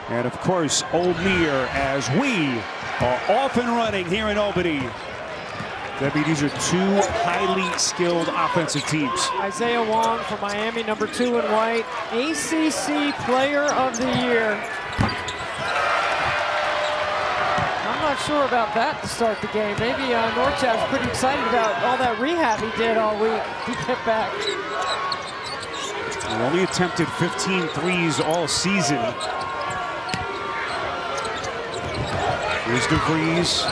And of course, O'Meara, as we are off and running here in Albany. Debbie, these are two highly skilled offensive teams. Isaiah Wong from Miami, number 2 in white, ACC Player of the Year. I'm not sure about that to start the game. Maybe Norchad's pretty excited about all that rehab he did all week to get back. He only attempted 15 threes all season. Here's DeVries.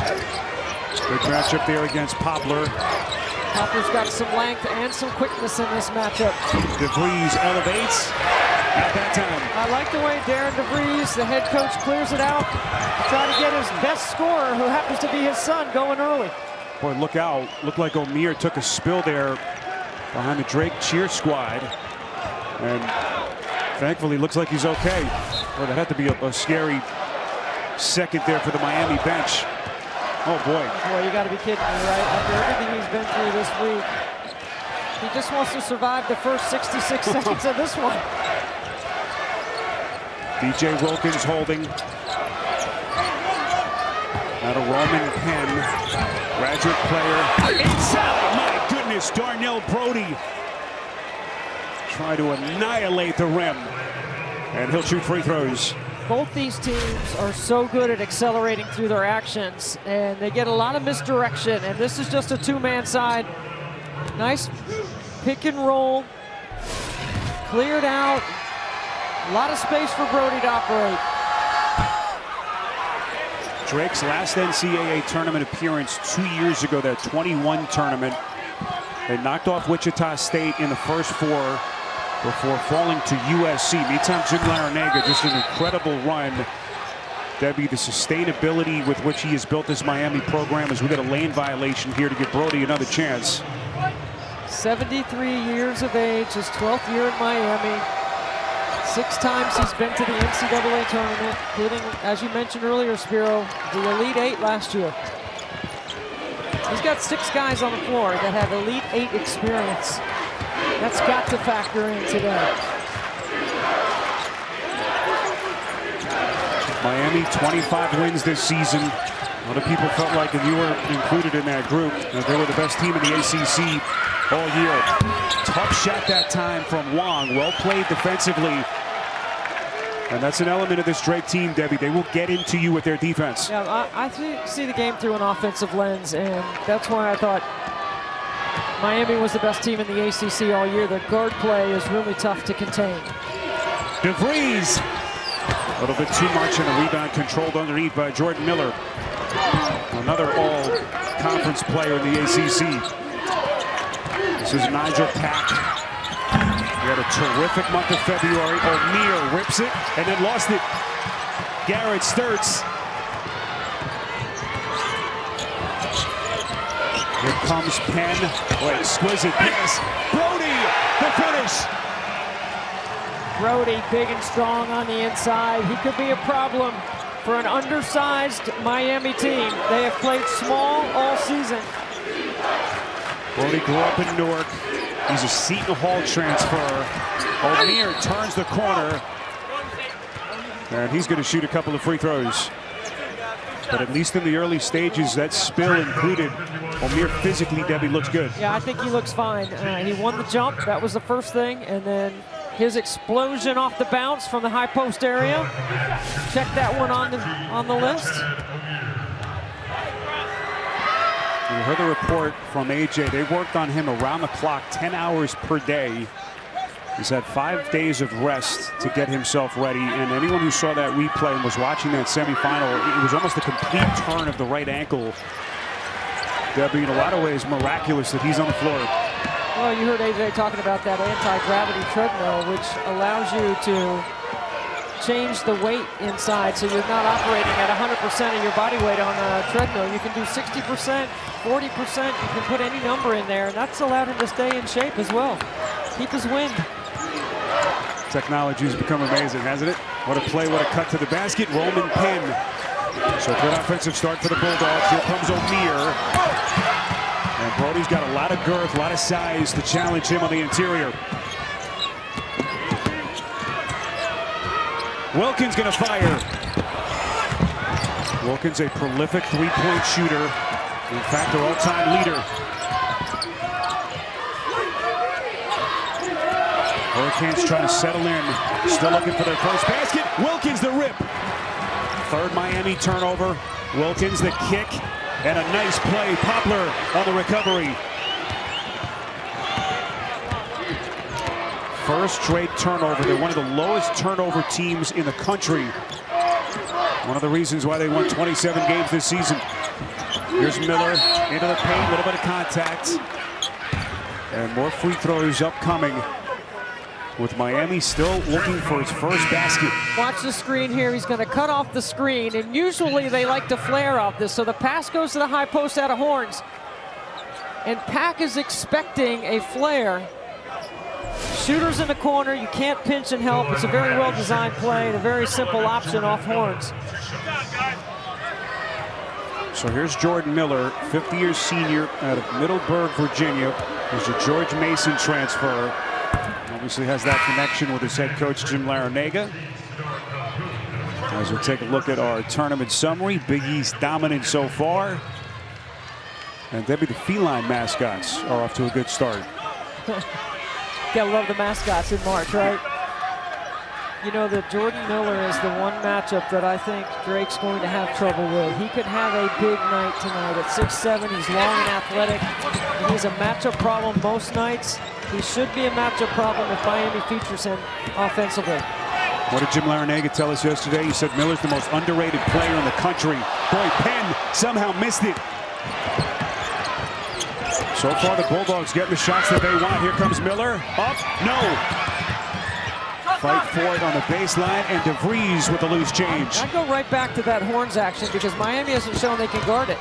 Good matchup there against Poplar. Poplar's got some length and some quickness in this matchup. DeVries elevates at that time. I like the way Darren DeVries, the head coach, clears it out to try to get his best scorer, who happens to be his son, going early. Boy, look out. Looked like O'Meara took a spill there behind the Drake cheer squad. And thankfully, looks like he's okay. Well, that had to be a scary second there for the Miami bench. Oh, boy. Boy, you got to be kidding me, right? After everything he's been through this week, he just wants to survive the first 66 seconds of this one. DJ Wilkins holding. Now to Roman Penn, graduate player. Inside, my goodness, Darnell Brody. Try to annihilate the rim. And he'll shoot free throws. Both these teams are so good at accelerating through their actions, and they get a lot of misdirection, and this is just a two-man side. Nice pick and roll, cleared out, a lot of space for Brody to operate. Drake's last NCAA tournament appearance 2 years ago, that 21 tournament. They knocked off Wichita State in the first 4 before falling to USC. Meantime, Jim Larinaga, just an incredible run. Debbie, the sustainability with which he has built this Miami program, as we got a lane violation here to give Brody another chance. 73 years of age, his 12th year in Miami. 6 times he's been to the NCAA tournament, hitting, as you mentioned earlier, Spiro, the Elite 8 last year. He's got 6 guys on the floor that have Elite 8 experience. That's got to factor in today. Miami, 25 wins this season. A lot of people felt like, and you were included in that group, that they were the best team in the ACC all year. Tough shot that time from Wong. Well played defensively. And that's an element of this Drake team, Debbie. They will get into you with their defense. Yeah, I see the game through an offensive lens, and that's why I thought Miami was the best team in the ACC all year. Their guard play is really tough to contain. DeVries. A little bit too much, and a rebound controlled underneath by Jordan Miller. Another all-conference player in the ACC. This is Nijel Pack. He had a terrific month of February. O'Meara rips it and then lost it. Garrett Sturtz. Here comes Penn. Boy, exquisite pass. Brody, the finish. Brody, big and strong on the inside. He could be a problem for an undersized Miami team. They have played small all season. Brody grew up in Newark. He's a Seton Hall transfer. O'Meara turns the corner. And he's going to shoot a couple of free throws. But at least in the early stages, that spill included, O'Meara physically, Debbie, looks good. Yeah, I think he looks fine. He won the jump. That was the first thing. And then his explosion off the bounce from the high post area. Check that one on the list. You heard the report from AJ. They worked on him around the clock, 10 hours per day. He's had 5 days of rest to get himself ready. And anyone who saw that replay and was watching that semifinal, it was almost a complete turn of the right ankle. Debbie, in a lot of ways, miraculous that he's on the floor. Well, you heard AJ talking about that anti-gravity treadmill, which allows you to change the weight inside, so you're not operating at 100% of your body weight on a treadmill. You can do 60%, 40%, you can put any number in there, and that's allowed him to stay in shape as well. Keep his wind. Technology has become amazing, hasn't it? What a play, what a cut to the basket. Roman Penn. So good offensive start for the Bulldogs. Here comes O'Meara. And Brody's got a lot of girth, a lot of size to challenge him on the interior. Wilkins gonna fire. Wilkins, a prolific three-point shooter. In fact, their all-time leader. Hurricanes trying to settle in. Still looking for their first basket. Wilkins the rip. Third Miami turnover. Wilkins the kick. And a nice play. Poplar on the recovery. First straight turnover. They're one of the lowest turnover teams in the country. One of the reasons why they won 27 games this season. Here's Miller into the paint, a little bit of contact. And more free throws upcoming, with Miami still looking for his first basket. Watch the screen here. He's going to cut off the screen, and usually they like to flare off this. So the pass goes to the high post out of Horns. And Pack is expecting a flare. Shooters in the corner, you can't pinch and help. It's a very well-designed play and a very simple option off Horns. So here's Jordan Miller, 50-year senior out of Middleburg, Virginia. He's a George Mason transfer. Obviously has that connection with his head coach, Jim Larrañaga. As we take a look at our tournament summary, Big East dominant so far. And Debbie, the feline mascots are off to a good start. Gotta love the mascots in March, right? You know that Jordan Miller is the one matchup that I think Drake's going to have trouble with. He could have a big night tonight. At 6'7", he's long and athletic. He's a matchup problem most nights. He should be a matchup problem if Miami features him offensively. What did Jim Larrañaga tell us yesterday? He said Miller's the most underrated player in the country. Boy, Penn somehow missed it. So far, the Bulldogs getting the shots that they want. Here comes Miller. Up, no. Fight for it on the baseline, and DeVries with the loose change. I'd go right back to that Horns action because Miami hasn't shown they can guard it.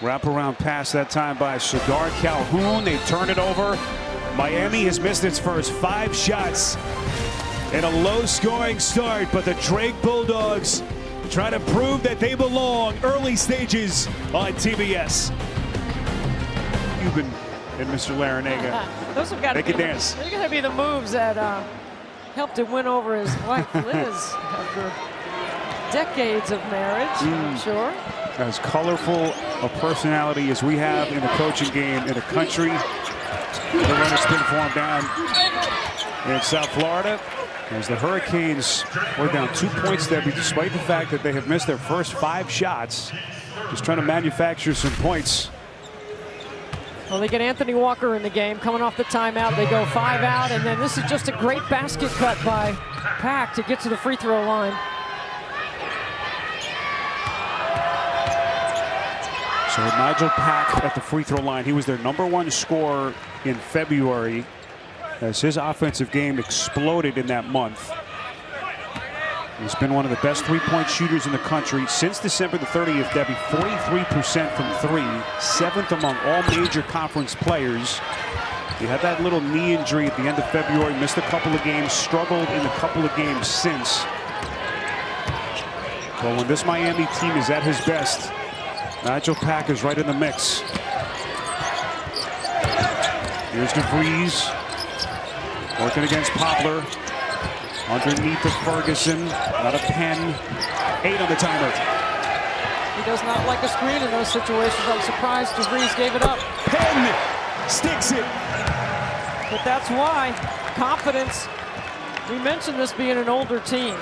Wraparound pass that time by Cigar Calhoun. They turn it over. Miami has missed its first 5 shots in a low-scoring start, but the Drake Bulldogs try to prove that they belong. Early stages on TBS. Cuban and Mr. Larrañaga. Those have got to They can dance. They're going to be the moves that helped him win over his wife, Liz, after decades of marriage, I'm sure. As colorful a personality as we have in the coaching game in the country. The run has been formed down in South Florida. As the Hurricanes were down 2 points, Debbie, despite the fact that they have missed their first 5 shots. Just trying to manufacture some points. Well, they get Anthony Walker in the game, coming off the timeout. They go 5 out, and then this is just a great basket cut by Pack to get to the free throw line. So Nijel Pack at the free throw line. He was their #1 scorer in February as his offensive game exploded in that month. He's been one of the best three-point shooters in the country since December the 30th, Debbie. 43% from 3, 7th among all major conference players. He had that little knee injury at the end of February, missed a couple of games, struggled in a couple of games since. But when this Miami team is at his best, Nijel Pack is right in the mix. Here's DeVries working against Poplar. Underneath to Ferguson, not a Penn. 8 on the timer. He does not like a screen in those situations. I'm surprised DeVries gave it up. Penn sticks it. But that's why confidence. We mentioned this being an older team.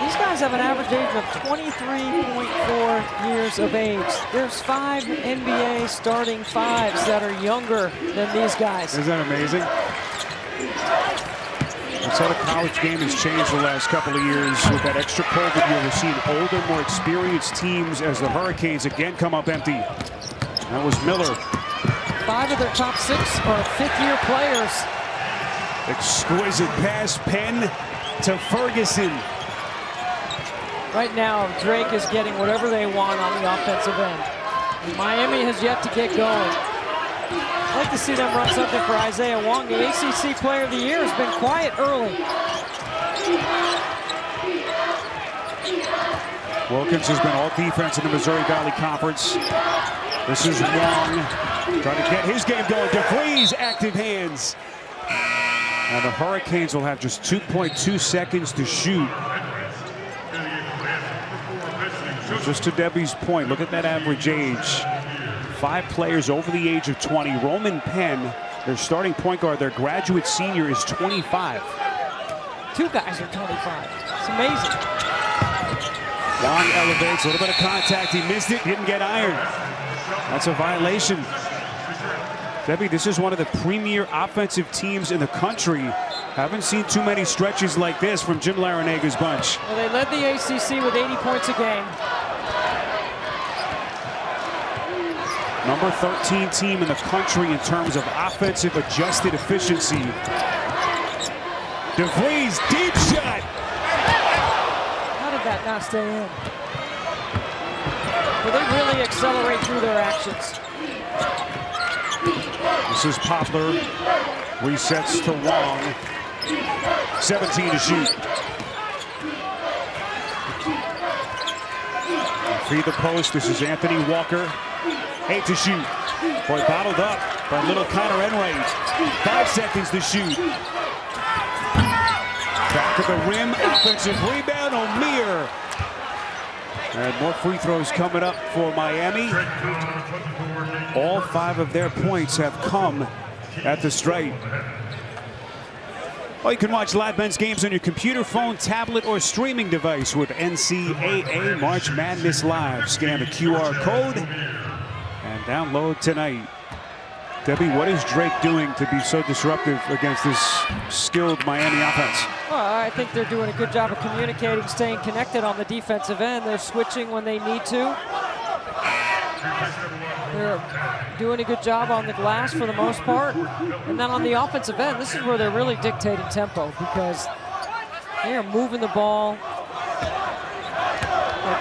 These guys have an average age of 23.4 years of age. There's 5 NBA starting 5s that are younger than these guys. Isn't that amazing? That's how the college game has changed the last couple of years. With that extra COVID year, we're seeing older, more experienced teams as the Hurricanes again come up empty. That was Miller. 5 of their top 6 are 5th-year players. Exquisite pass, Penn to Ferguson. Right now, Drake is getting whatever they want on the offensive end. Miami has yet to get going. I'd like to see them run something for Isaiah Wong. The ACC Player of the Year has been quiet early. Wilkins has been all defense in the Missouri Valley Conference. This is Wong trying to get his game going. DeVries, active hands. And the Hurricanes will have just 2.2 seconds to shoot. And just to Debbie's point, look at that average age. 5 players over the age of 20. Roman Penn, their starting point guard, their graduate senior, is 25. 2 guys are 25. It's amazing. Wong elevates, a little bit of contact. He missed it, didn't get ironed. That's a violation. Debbie, this is one of the premier offensive teams in the country. Haven't seen too many stretches like this from Jim Larinaga's bunch. Well, they led the ACC with 80 points a game. Number 13 team in the country in terms of offensive adjusted efficiency. DeVries, deep shot. How did that not stay in? Well, they really accelerate through their actions. This is Poplar. Resets to Wong. 17 to shoot. Feed the post. This is Anthony Walker. 8 to shoot. Boy, bottled up by little Connor Enright. 5 seconds to shoot. Back of the rim. Offensive rebound. O'Meara. And more free throws coming up for Miami. All 5 of their points have come at the stripe. Well, you can watch live men's games on your computer, phone, tablet, or streaming device with NCAA March Madness Live. Scan the QR code and download tonight. Debbie, what is Drake doing to be so disruptive against this skilled Miami offense? Well, I think they're doing a good job of communicating, staying connected on the defensive end. They're switching when they need to. They're doing a good job on the glass for the most part. And then on the offensive end, this is where they're really dictating tempo because they are moving the ball.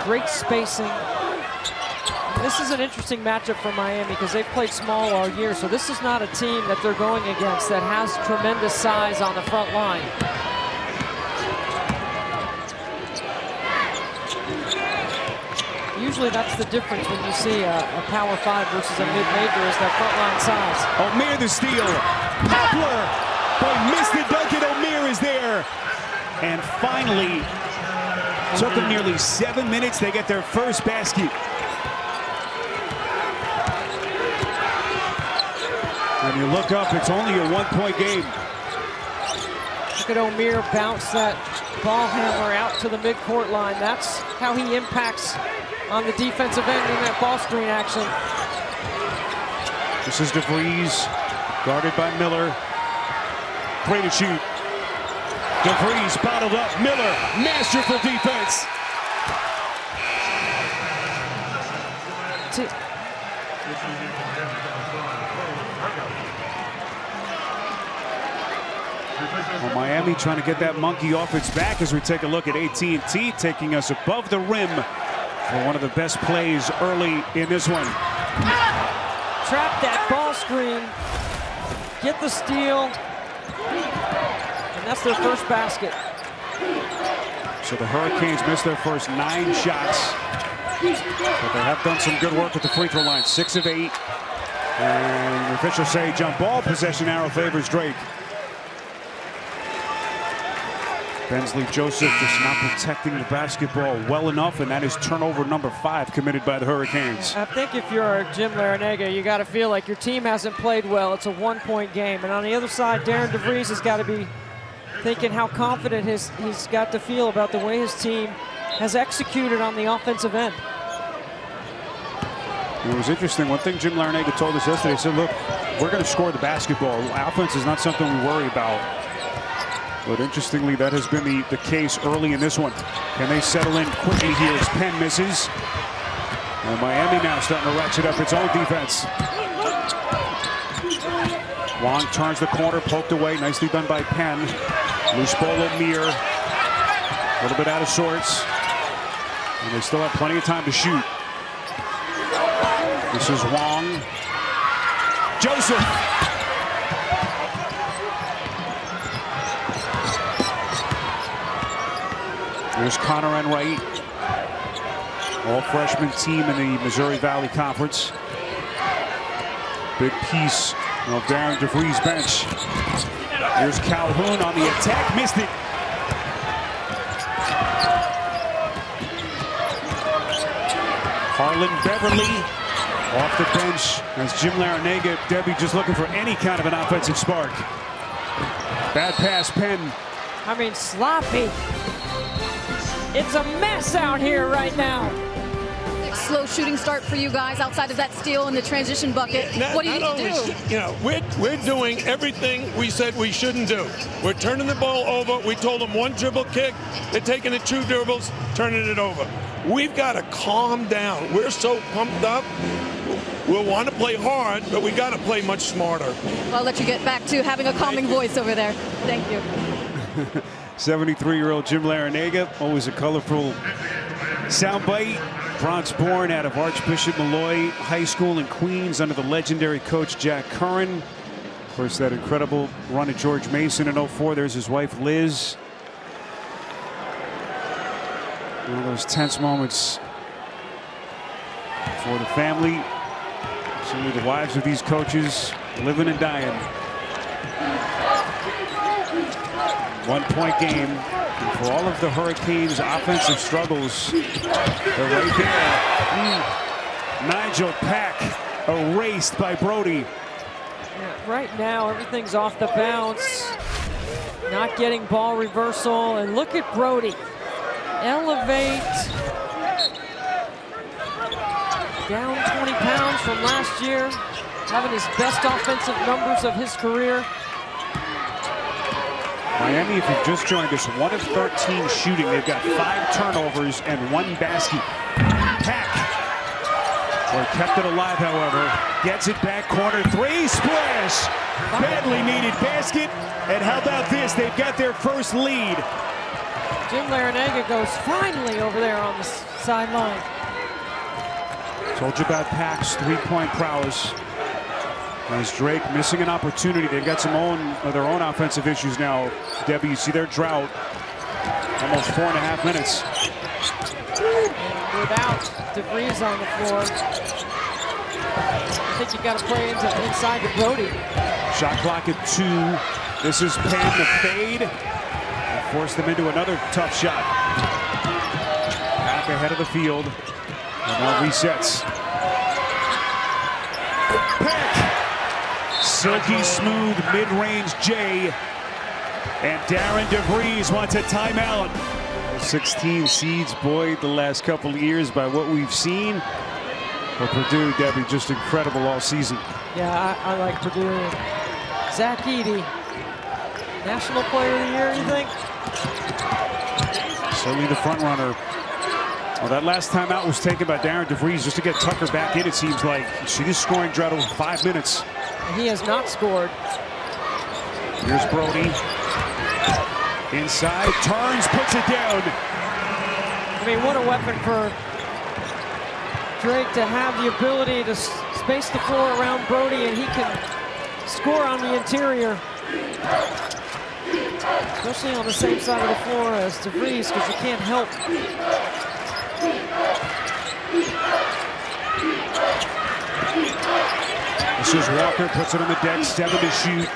Great spacing. And this is an interesting matchup for Miami because they've played small all year. So this is not a team that they're going against that has tremendous size on the front line. Usually that's the difference when you see a Power 5 versus a mid-major is that front line size. O'Meara the steal. Poplar. Boy, missed the dunk, and O'Meara is there. And finally, took them nearly 7 minutes. They get their first basket. And you look up, it's only a 1-point game. Look at O'Meara bounce that ball handler out to the midcourt line. That's how he impacts on the defensive end in that ball screen action. This is DeVries, guarded by Miller. 3 to shoot. DeVries bottled up. Miller, masterful defense. Well, Miami trying to get that monkey off its back as we take a look at AT&T, taking us above the rim for one of the best plays early in this one. Trap that ball screen, get the steal, and that's their first basket. So the Hurricanes missed their first 9 shots, but they have done some good work at the free throw line. 6 of 8, and the officials say jump ball, possession arrow favors Drake. Bensley Joseph just not protecting the basketball well enough, and that is turnover number 5 committed by the Hurricanes. I think if you're Jim Larinaga, you got to feel like your team hasn't played well. It's a 1-point game. And on the other side, Darren DeVries has got to be thinking how confident he's got to feel about the way his team has executed on the offensive end. It was interesting. One thing Jim Larinaga told us yesterday, he said, look, we're going to score the basketball. Offense is not something we worry about. But interestingly, that has been the case early in this one. Can they settle in quickly here as Penn misses? And Miami now starting to ratchet up its own defense. Wong turns the corner, poked away. Nicely done by Penn. Loose ball O'Meara. A little bit out of sorts. And they still have plenty of time to shoot. This is Wong. Joseph. There's Connor Enright, all-freshman team in the Missouri Valley Conference. Big piece of Darren DeVries' bench. Here's Calhoun on the attack, missed it. Harlan Beverly off the bench as Jim Larrañaga. Debbie just looking for any kind of an offensive spark. Bad pass, Penn. I mean, sloppy. It's a mess out here right now. Slow shooting start for you guys outside of that steal in the transition bucket. What do you need to do? You know, we're doing everything we said we shouldn't do. We're turning the ball over. We told them 1 dribble kick. They're taking it 2 dribbles, turning it over. We've got to calm down. We're so pumped up. We'll want to play hard, but we got to play much smarter. Well, I'll let you get back to having a calming voice over there. Thank you. 73-year-old Jim Larrañaga, always a colorful soundbite. Bronx-born out of Archbishop Malloy High School in Queens under the legendary coach Jack Curran. Of course, that incredible run at George Mason in '04. There's his wife, Liz. One of those tense moments for the family. Certainly the wives of these coaches living and dying. 1-point game. And for all of the Hurricanes' offensive struggles, they're right there. Nijel Pack erased by Brody. Yeah, right now, everything's off the bounce. Not getting ball reversal. And look at Brody. Elevate. Down 20 pounds from last year. Having his best offensive numbers of his career. Miami, if you've just joined us, 1 of 13 shooting. They've got 5 turnovers and 1 basket. Pack. Well, kept it alive, however. Gets it back corner 3. Splash. Badly needed basket. And how about this? They've got their first lead. Jim Larrañaga goes finally over there on the sideline. Told you about Pack's 3-point prowess. As Drake missing an opportunity. They've got some of their own offensive issues now. Debbie, you see their drought. Almost 4.5 minutes. Without DeVries on the floor, I think you got to play inside to Brody. Shot clock at 2. This is Penn, the fade. And forced them into another tough shot. Pack ahead of the field. And now resets. Pack. Silky smooth mid-range J. And Darren DeVries wants a timeout. 16 seeds buoyed the last couple of years by what we've seen. But Purdue, Debbie, just incredible all season. Yeah, I like Purdue. Zach Edey, National Player of the Year, you think? Certainly the front runner. Well, that last timeout was taken by Darren DeVries just to get Tucker back in, it seems like. See this scoring drought over 5 minutes. He has not scored. Here's Brody. Inside, turns, puts it down. I mean, what a weapon for Drake to have the ability to space the floor around Brody, and he can score on the interior. Especially on the same side of the floor as DeVries, because you can't help. This is Walker, puts it on the deck, 7 to shoot.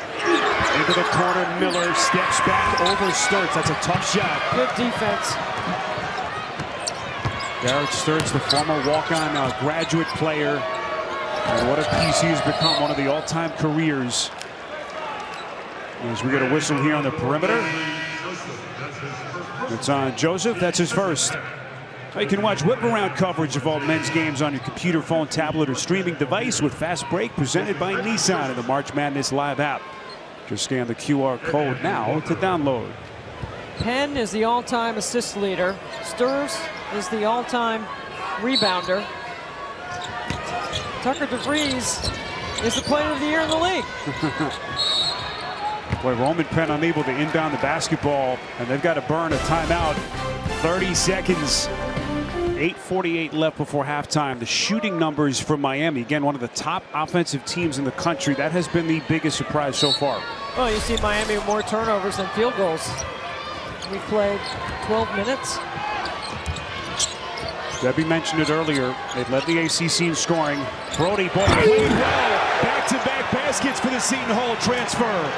Into the corner, Miller steps back over Sturtz. That's a tough shot. Good defense. Garrett Sturtz, the former walk-on graduate player. And what a piece he has become, one of the all-time careers. As we get a whistle here on the perimeter. It's on Joseph, that's his first. You can watch whip-around coverage of all men's games on your computer, phone, tablet, or streaming device with Fast Break, presented by Nissan in the March Madness Live app. Just scan the QR code now to download. Penn is the all-time assist leader. Sturz is the all-time rebounder. Tucker DeVries is the player of the year in the league. Boy, Roman Penn unable to inbound the basketball, and they've got to burn a timeout. 30 seconds. 8:48 left before halftime. The shooting numbers from Miami, again, one of the top offensive teams in the country. That has been the biggest surprise so far. Well, you see Miami with more turnovers than field goals. We've played 12 minutes. Debbie mentioned it earlier. They've led the ACC in scoring. Brody, boy, played well. Back-to-back baskets for the Seton Hall transfer.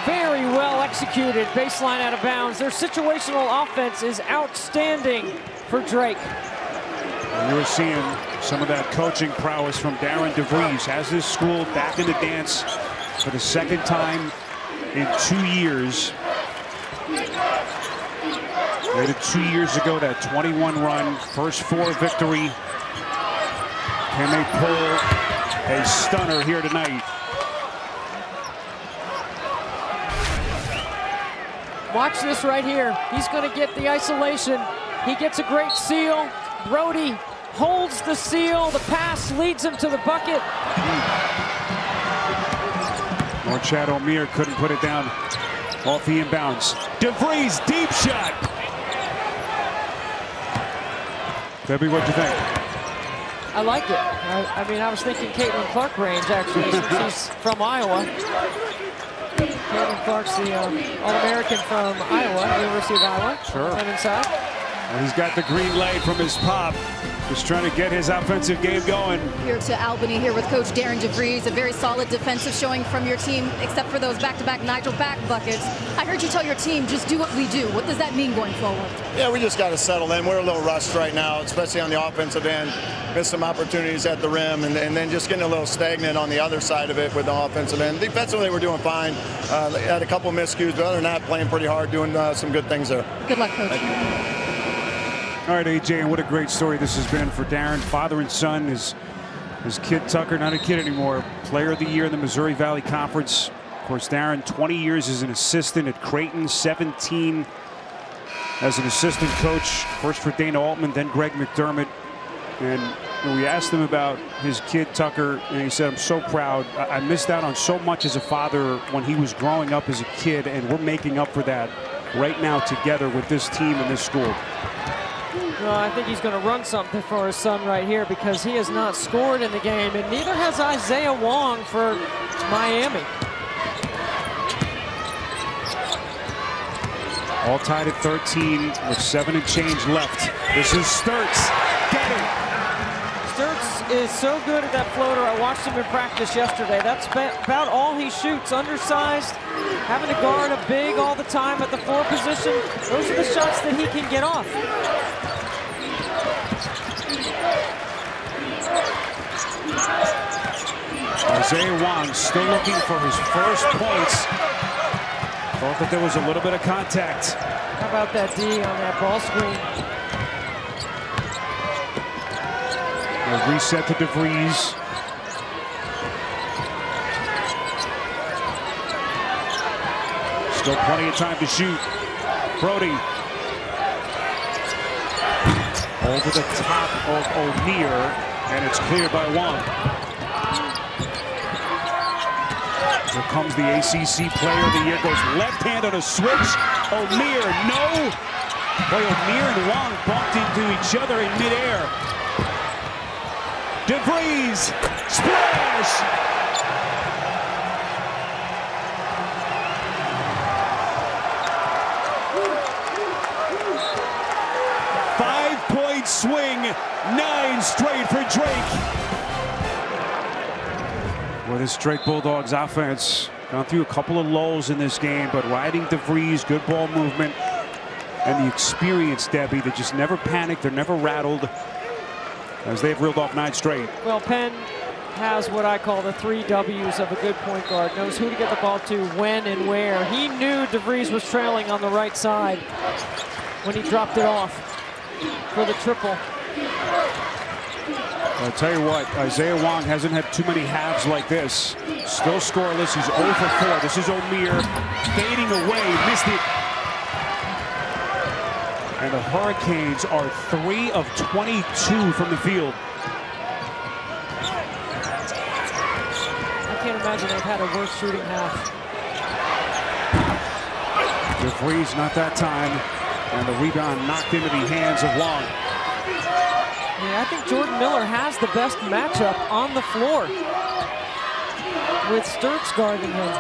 Very well executed, baseline out of bounds. Their situational offense is outstanding for Drake. And you're seeing some of that coaching prowess from Darren DeVries. Has this school back in the dance for the second time in 2 years. They did 2 years ago, that 21 run, first 4 victory. Can they pull a stunner here tonight? Watch this right here. He's going to get the isolation. He gets a great seal. Brody holds the seal. The pass leads him to the bucket. Or Chad O'Meara couldn't put it down off the inbounds. DeVries, deep shot. Debbie, what'd you think? I like it. I mean, I was thinking Caitlin Clark range, actually, since she's from Iowa. Caitlin Clark's the All-American from Iowa, University of Iowa. Sure. On the inside. Well, he's got the green light from his pop. Just trying to get his offensive game going. Here to Albany here with Coach Darren DeVries. A very solid defensive showing from your team, except for those back-to-back Nijel Pack buckets. I heard you tell your team, just do what we do. What does that mean going forward? Yeah, we just got to settle in. We're a little rushed right now, especially on the offensive end. Missed some opportunities at the rim, and then just getting a little stagnant on the other side of it with the offensive end. Defensively, we're doing fine. Had a couple miscues, but other than that, playing pretty hard, doing some good things there. Good luck, Coach. Thank you. All right, AJ, and what a great story this has been for Darren. Father and son, his kid Tucker, not a kid anymore, player of the year in the Missouri Valley Conference. Of course, Darren, 20 years as an assistant at Creighton, 17 as an assistant coach, first for Dana Altman, then Greg McDermott. And when we asked him about his kid Tucker, and he said, I'm so proud. I missed out on so much as a father when he was growing up as a kid, and we're making up for that right now together with this team and this school. Well, I think he's going to run something for his son right here, because he has not scored in the game, and neither has Isaiah Wong for Miami. All tied at 13 with 7 and change left. This is Sturts. Get it. Sturts is so good at that floater. I watched him in practice yesterday. That's about all he shoots. Undersized, having to guard a big all the time at the 4 position. Those are the shots that he can get off. Isaiah Wong still looking for his first points. Thought that there was a little bit of contact. How about that D on that ball screen? A reset to DeVries. Still plenty of time to shoot. Brody. Over the top of O'Meara, and it's cleared by Wong. Here comes the ACC Player of the Year. Goes left hand on a switch. O'Meara, no. Boy, O'Meara and Wong bumped into each other in midair. DeVries, splash. Swing, 9 straight for Drake. Well, this Drake Bulldogs offense gone through a couple of lulls in this game, but riding DeVries, good ball movement, and the experience, Debbie, that just never panicked, they're never rattled, as they've reeled off 9 straight. Well, Penn has what I call the 3 W's of a good point guard. Knows who to get the ball to, when and where. He knew DeVries was trailing on the right side when he dropped it off for the triple. I'll tell you what, Isaiah Wong hasn't had too many halves like this. Still scoreless. He's 0 for 4. This is O'Meara fading away. Missed it. And the Hurricanes are 3 of 22 from the field. I can't imagine they've had a worse shooting half. DeVries, not that time. And the rebound knocked into the hands of Wong. Yeah, I think Jordan Miller has the best matchup on the floor with Sturts guarding him.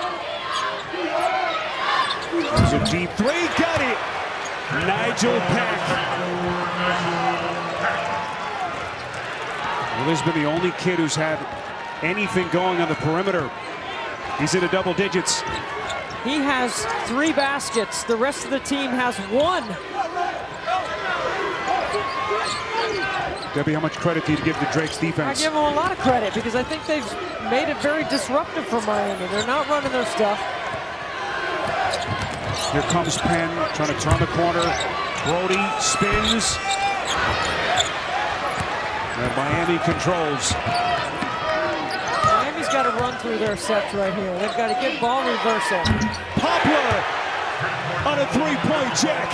There's a deep 3, got it! Nijel Pack. Well, this has been the only kid who's had anything going on the perimeter. He's in the double digits. He has 3 baskets. The rest of the team has 1. Debbie, how much credit do you give to Drake's defense? I give them a lot of credit because I think they've made it very disruptive for Miami. They're not running their stuff. Here comes Penn trying to turn the corner. Brody spins. And Miami controls. Miami's got to run through their sets right here. They've got to get ball reversal. Poplar on a 3-point jack.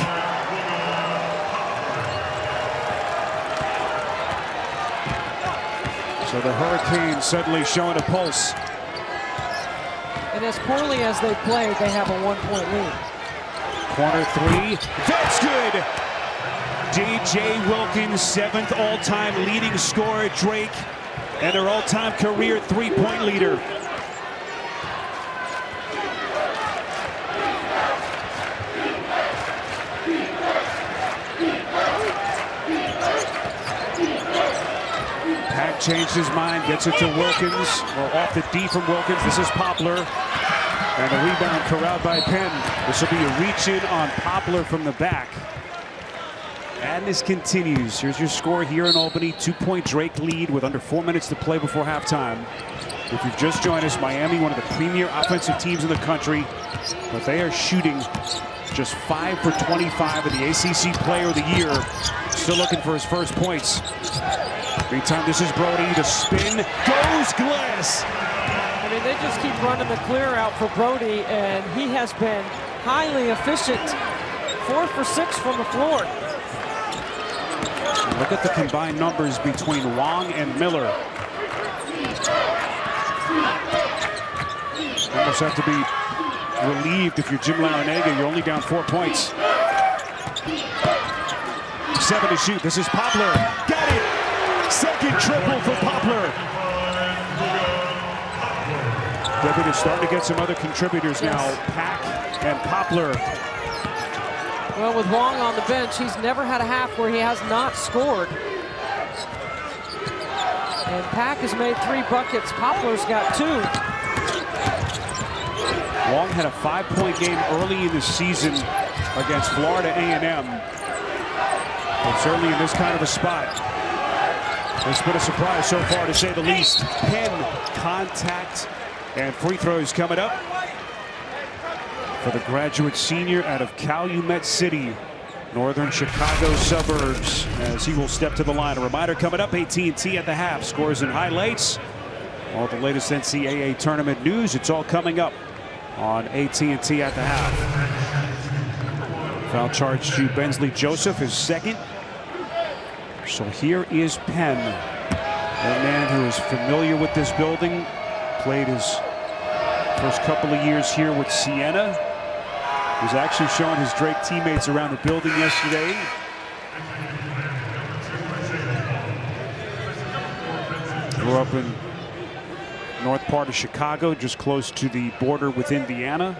So the Hurricanes suddenly showing a pulse. And as poorly as they played, they have a 1-point lead. Corner 3, that's good. J.J. Wilkins, 7th all-time leading scorer at Drake, and their all-time career 3-point leader. Pack changed his mind, gets it to Wilkins. Well, off the D from Wilkins. This is Poplar. And the rebound corralled by Penn. This will be a reach-in on Poplar from the back. Madness continues. Here's your score here in Albany. 2-point Drake lead with under 4 minutes to play before halftime. If you've just joined us, Miami, one of the premier offensive teams in the country, but they are shooting just 5 for 25 in the ACC Player of the Year. Still looking for his first points. Meantime, this is Brody. The spin goes glass. I mean, they just keep running the clear out for Brody, and he has been highly efficient. 4 for 6 from the floor. Look at the combined numbers between Wong and Miller. Almost have to be relieved if you're Jim Larrañaga. You're only down 4 points. 7 to shoot. This is Poplar. Got it. Second triple for Poplar. Debbie, they're starting to get some other contributors now. Pack and Poplar. Well, with Wong on the bench, he's never had a half where he has not scored. And Pack has made 3 buckets. Poplar's got 2. Wong had a 5-point game early in the season against Florida A&M. But certainly in this kind of a spot, it's been a surprise so far, to say the least. Penn, contact, and free throws coming up for the graduate senior out of Calumet City, northern Chicago suburbs, as he will step to the line. A reminder coming up, AT&T at the half. Scores and highlights. All the latest NCAA tournament news. It's all coming up on AT&T at the half. Foul charge to Bensley Joseph, his second. So here is Penn, a man who is familiar with this building, played his first couple of years here with Siena. Was actually showing his Drake teammates around the building yesterday. Grew up in north part of Chicago, just close to the border with Indiana.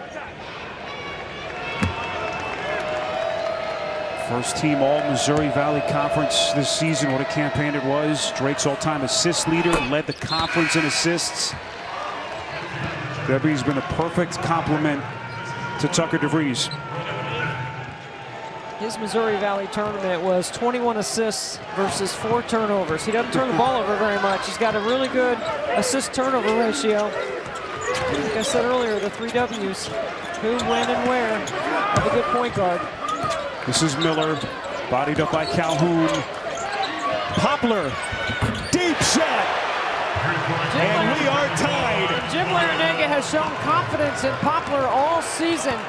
First team all Missouri Valley Conference this season. What a campaign it was. Drake's all-time assist leader, led the conference in assists. Debbie's been a perfect complement to Tucker DeVries. His Missouri Valley tournament was 21 assists versus 4 turnovers. He doesn't turn the ball over very much. He's got a really good assist-turnover ratio. Like I said earlier, the 3 W's. Who, when, and where of a good point guard. This is Miller, bodied up by Calhoun. Poplar, deep shot, and we are tied. Jim Larrañaga has shown confidence in Poplar all season.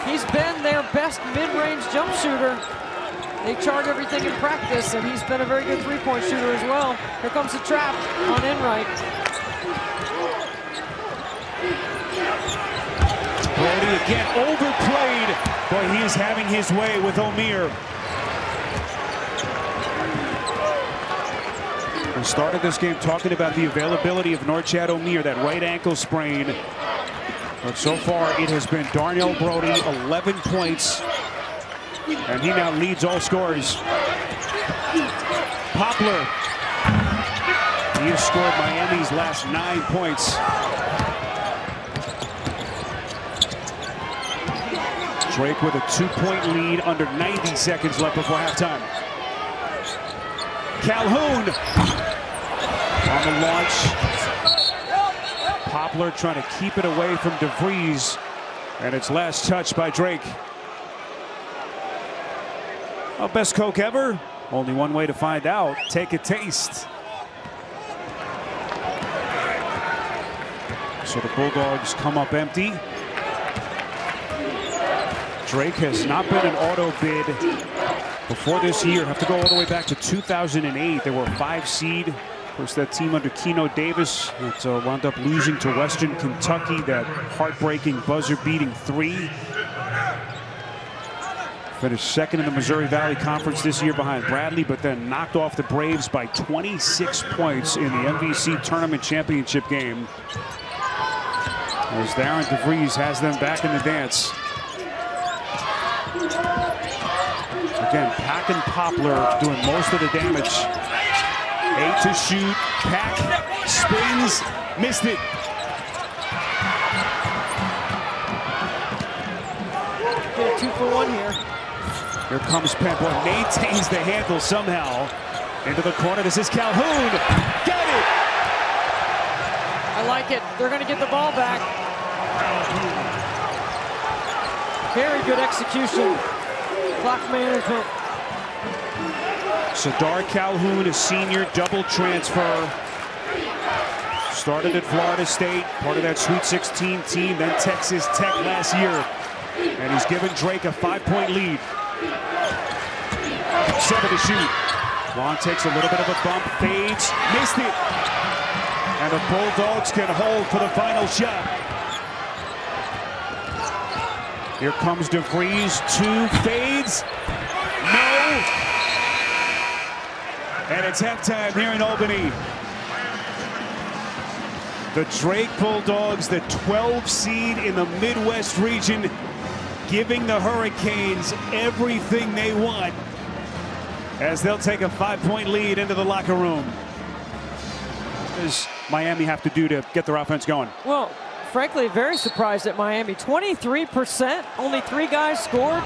He's been their best mid-range jump shooter. They chart everything in practice, and he's been a very good 3-point shooter as well. Here comes the trap on Enright. Brody again overplayed, but he is having his way with O'Meara. We started this game talking about the availability of Norchad O'Meara, that right ankle sprain. But so far it has been Darnell Brody, 11 points, and he now leads all scorers. Poplar, he has scored Miami's last 9 points. Drake with a 2-point lead under 90 seconds left before halftime. Calhoun on the launch. Poplar trying to keep it away from DeVries, and it's last touched by Drake. Well, best Coke ever? Only one way to find out. Take a taste. So the Bulldogs come up empty. Drake has not been an auto bid before this year. Have to go all the way back to 2008. They were a 5 seed. Of course, that team under Keno Davis that wound up losing to Western Kentucky, that heartbreaking buzzer-beating 3. Finished second in the Missouri Valley Conference this year behind Bradley, but then knocked off the Braves by 26 points in the MVC Tournament Championship game. As Darren DeVries has them back in the dance. Again, Pack and Poplar doing most of the damage. 8 to shoot. Pack spins, missed it. Get a 2 for 1 here. Here comes Pembo, maintains the handle somehow. Into the corner, this is Calhoun. Got it! I like it. They're going to get the ball back. Very good execution. Clock management. Sadar Calhoun, a senior, double transfer. Started at Florida State, part of that Sweet 16 team, then Texas Tech last year. And he's given Drake a 5-point lead. 7 to shoot. Long takes a little bit of a bump, fades, missed it. And the Bulldogs can hold for the final shot. Here comes DeVries, 2 fades, no. And it's halftime here in Albany. The Drake Bulldogs, the 12 seed in the Midwest region, giving the Hurricanes everything they want as they'll take a 5-point lead into the locker room. What does Miami have to do to get their offense going? Well, frankly, very surprised at Miami. 23%, only 3 guys scored.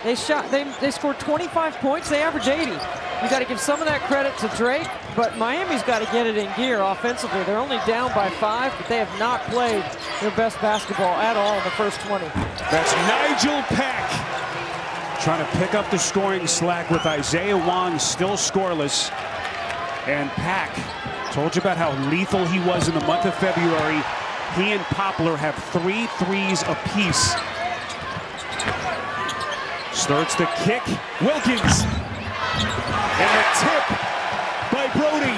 They scored 25 points, they average 80. You got to give some of that credit to Drake, but Miami's got to get it in gear offensively. They're only down by 5, but they have not played their best basketball at all in the first 20. That's Nijel Pack trying to pick up the scoring slack with Isaiah Wong still scoreless. And Pack, told you about how lethal he was in the month of February. He and Poplar have 3 threes apiece. Starts the kick, Wilkins. And a tip by Brody.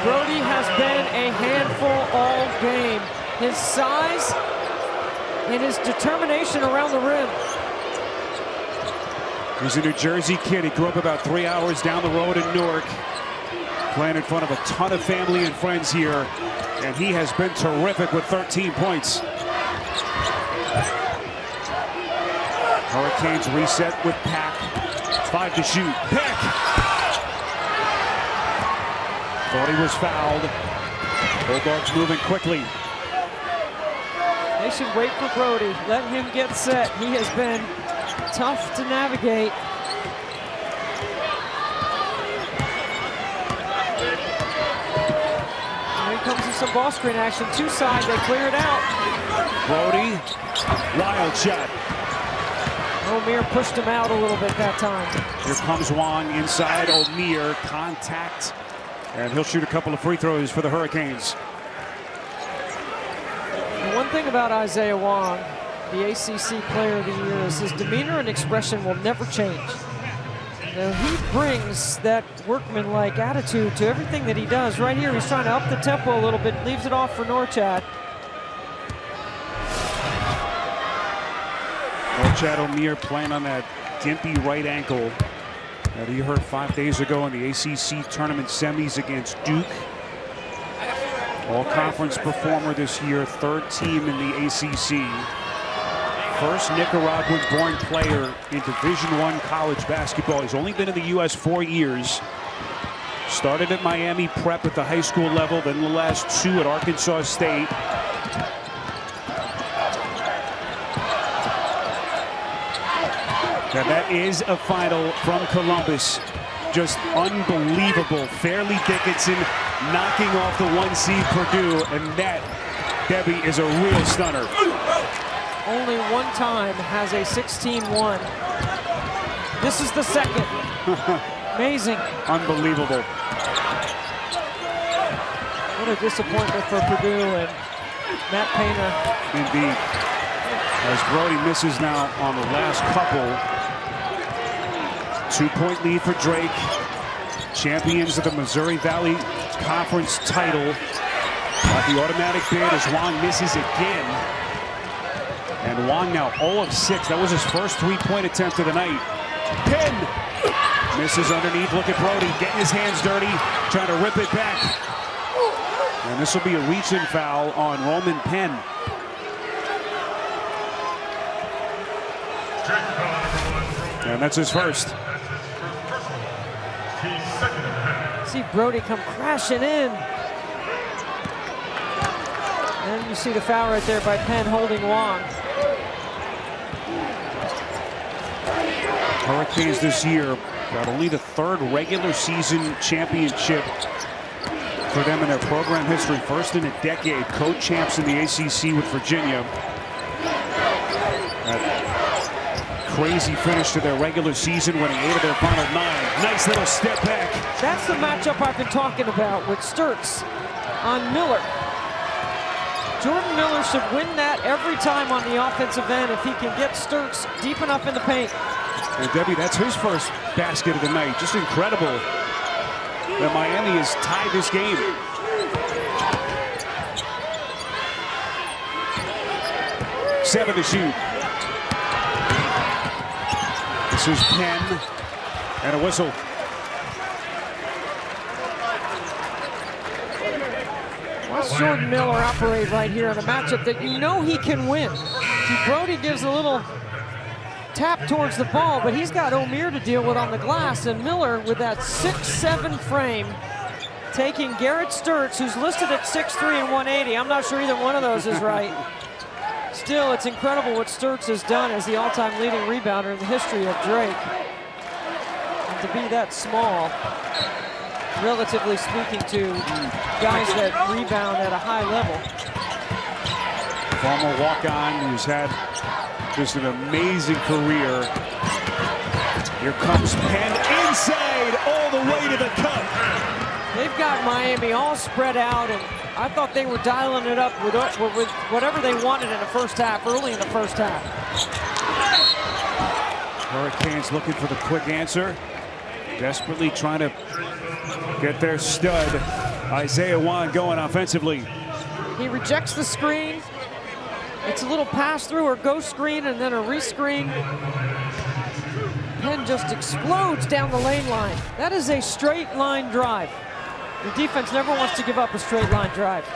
Brody has been a handful all game. His size and his determination around the rim. He's a New Jersey kid. He grew up about 3 hours down the road in Newark, playing in front of a ton of family and friends here. And he has been terrific with 13 points. Hurricanes reset with Pack. 5 to shoot. Pack! Thought he was fouled. Bulldogs moving quickly. They should wait for Brody. Let him get set. He has been tough to navigate. Here comes some ball screen action. 2 side, they clear it out. Brody, wild shot. O'Meara pushed him out a little bit that time. Here comes Wong inside. O'Meara, contact. And he'll shoot a couple of free throws for the Hurricanes. The one thing about Isaiah Wong, the ACC Player of the Year, is his demeanor and expression will never change. Now, he brings that workman-like attitude to everything that he does. Right here, he's trying to up the tempo a little bit, leaves it off for Norchad. Norchad O'Meara playing on that gimpy right ankle that he hurt 5 days ago in the ACC tournament semis against Duke. All-conference performer this year, 3rd team in the ACC. First Nicaraguan-born player in Division I college basketball. He's only been in the U.S. 4 years. Started at Miami Prep at the high school level, then the last 2 at Arkansas State. Now that is a final from Columbus. Just unbelievable. Fairleigh Dickinson knocking off the 1 seed Purdue, and that, Debbie, is a real stunner. Only one time has a 16-1. This is the second. Amazing. Unbelievable. What a disappointment for Purdue and Matt Painter. Indeed. As Brody misses now on the last couple. 2-point lead for Drake. Champions of the Missouri Valley Conference title. Got the automatic bid as Wong misses again. And Wong now 0 of 6. That was his first 3-point attempt of the night. Penn misses underneath. Look at Brody getting his hands dirty, trying to rip it back. And this will be a reach-in foul on Roman Penn. And that's his first. See Brody come crashing in. And you see the foul right there by Penn holding Wong. Hurricanes this year got only the 3rd regular season championship for them in their program history. First in a decade. Co-champs in the ACC with Virginia. That crazy finish to their regular season, winning 8 of their final 9. Nice little step back. That's the matchup I've been talking about with Sturtz on Miller. Jordan Miller should win that every time on the offensive end if he can get Sturtz deep enough in the paint. And Debbie, that's his first basket of the night. Just incredible that Miami has tied this game. Seven to shoot. This is Penn and a whistle. Watch Jordan Miller operate right here in a matchup that you know he can win. See, Brody gives a little tap towards the ball, but he's got O'Meara to deal with on the glass, and Miller with that 6'7" frame taking Garrett Sturtz, who's listed at 6'3" and 180. I'm not sure either one of those is right. Still, it's incredible what Sturtz has done as the all-time leading rebounder in the history of Drake. And to be that small, relatively speaking, to guys that rebound at a high level. Former walk-on who's had just an amazing career. Here comes Penn inside all the way to the cup. They've got Miami all spread out, and I thought they were dialing it up with whatever they wanted in the first half, early in the first half. Hurricanes looking for the quick answer. Desperately trying to get their stud, Isaiah Wong, going offensively. He rejects the screen. It's a little pass through or go screen and then a rescreen. Penn just explodes down the lane line. That is a straight line drive. The defense never wants to give up a straight line drive.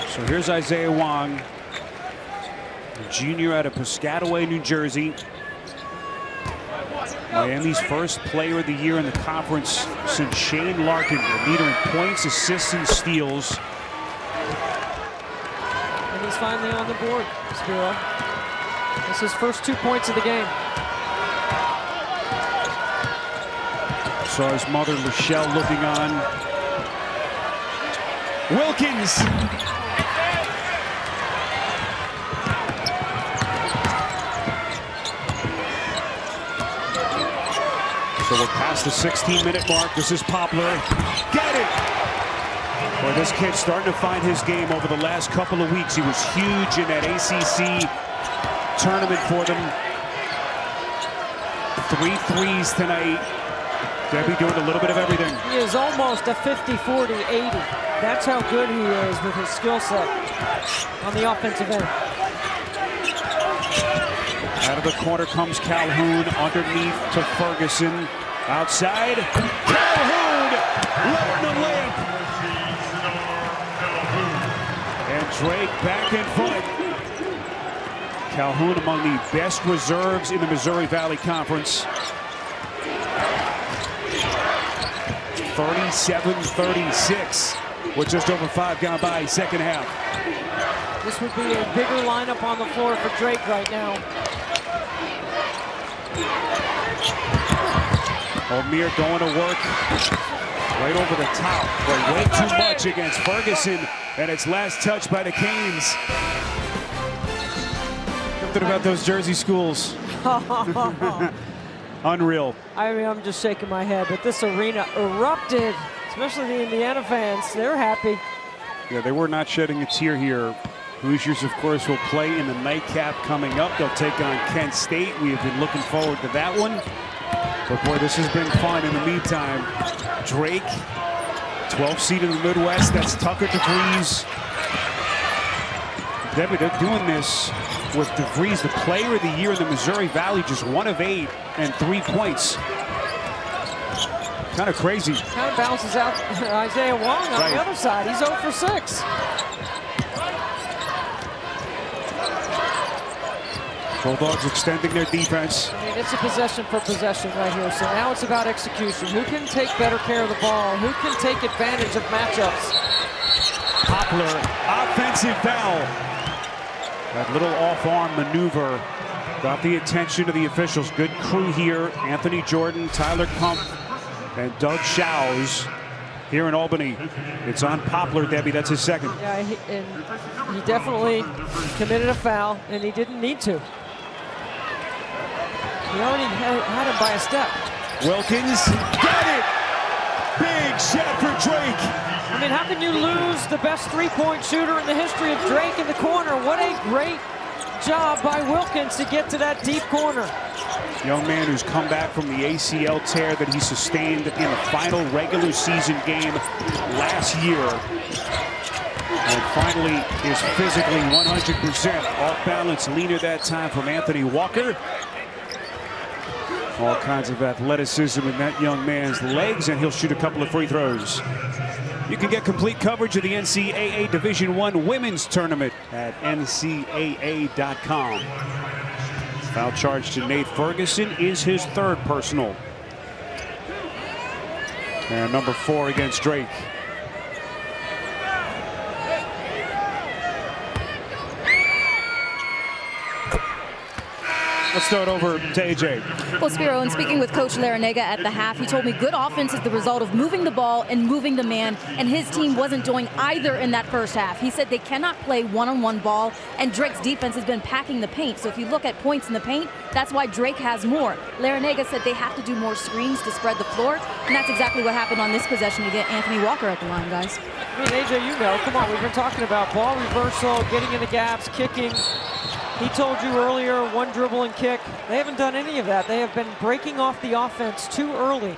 So here's Isaiah Wong, a junior out of Piscataway, New Jersey. Miami's first player of the year in the conference since Shane Larkin, the leader in points, assists, and steals. And he's finally on the board, Spiro. This is his first 2 points of the game. Saw his mother, Michelle, looking on. Wilkins. So we're past the 16-minute mark. This is Poplar. Get it! Boy, this kid's starting to find his game over the last couple of weeks. He was huge in that ACC tournament for them. 3 threes tonight. Debbie doing a little bit of everything. He is almost a 50, 40, 80. That's how good he is with his skill set on the offensive end. Out of the corner comes Calhoun, underneath to Ferguson. Outside, Calhoun letting the layup. And Drake back in front. Calhoun among the best reserves in the Missouri Valley Conference. 37-36 with just over 5 gone by, second half. This would be a bigger lineup on the floor for Drake right now. O'Meara going to work right over the top, but way too much against Ferguson, and it's last touch by the Canes. Something about those Jersey schools. Unreal. I mean, I'm just shaking my head, but this arena erupted, especially the Indiana fans. They're happy. Yeah, they were not shedding a tear here. Hoosiers, of course, will play in the nightcap coming up. They'll take on Kent State. We have been looking forward to that one. But boy, this has been fun. In the meantime, Drake, 12th seed in the Midwest. That's Tucker DeVries. Debbie, they're doing this with DeVries, the player of the year in the Missouri Valley, just 1 of 8 and 3 points. Kind of crazy. Kind of bounces out Isaiah Wong on the other side. He's 0 for 6. Bulldogs extending their defense. I mean, it's a possession for possession right here. So now it's about execution. Who can take better care of the ball? Who can take advantage of matchups? Poplar, offensive foul. That little off-arm maneuver got the attention of the officials. Good crew here. Anthony Jordan, Tyler Kump, and Doug Shows here in Albany. It's on Poplar, Debbie. That's his second. Yeah, he definitely committed a foul, and he didn't need to. He already had him by a step. Wilkins got it! Big shot for Drake. I mean, how can you lose the best three-point shooter in the history of Drake in the corner? What a great job by Wilkins to get to that deep corner. Young man who's come back from the ACL tear that he sustained in the final regular season game last year. And finally is physically 100% off balance, leaner that time from Anthony Walker. All kinds of athleticism in that young man's legs, and he'll shoot a couple of free throws. You can get complete coverage of the NCAA Division I Women's Tournament at ncaa.com. Foul charge to Nate Ferguson is his 3rd personal. And number 4 against Drake. Let's throw it over to AJ. Well, Spiro, in speaking with Coach Larinaga at the half, he told me good offense is the result of moving the ball and moving the man, and his team wasn't doing either in that first half. He said they cannot play one-on-one ball, and Drake's defense has been packing the paint. So if you look at points in the paint, that's why Drake has more. Larinaga said they have to do more screens to spread the floor, and that's exactly what happened on this possession to get Anthony Walker at the line, guys. I mean, AJ, you know, come on, we've been talking about ball reversal, getting in the gaps, kicking. He told you earlier, 1 dribble and kick. They haven't done any of that. They have been breaking off the offense too early.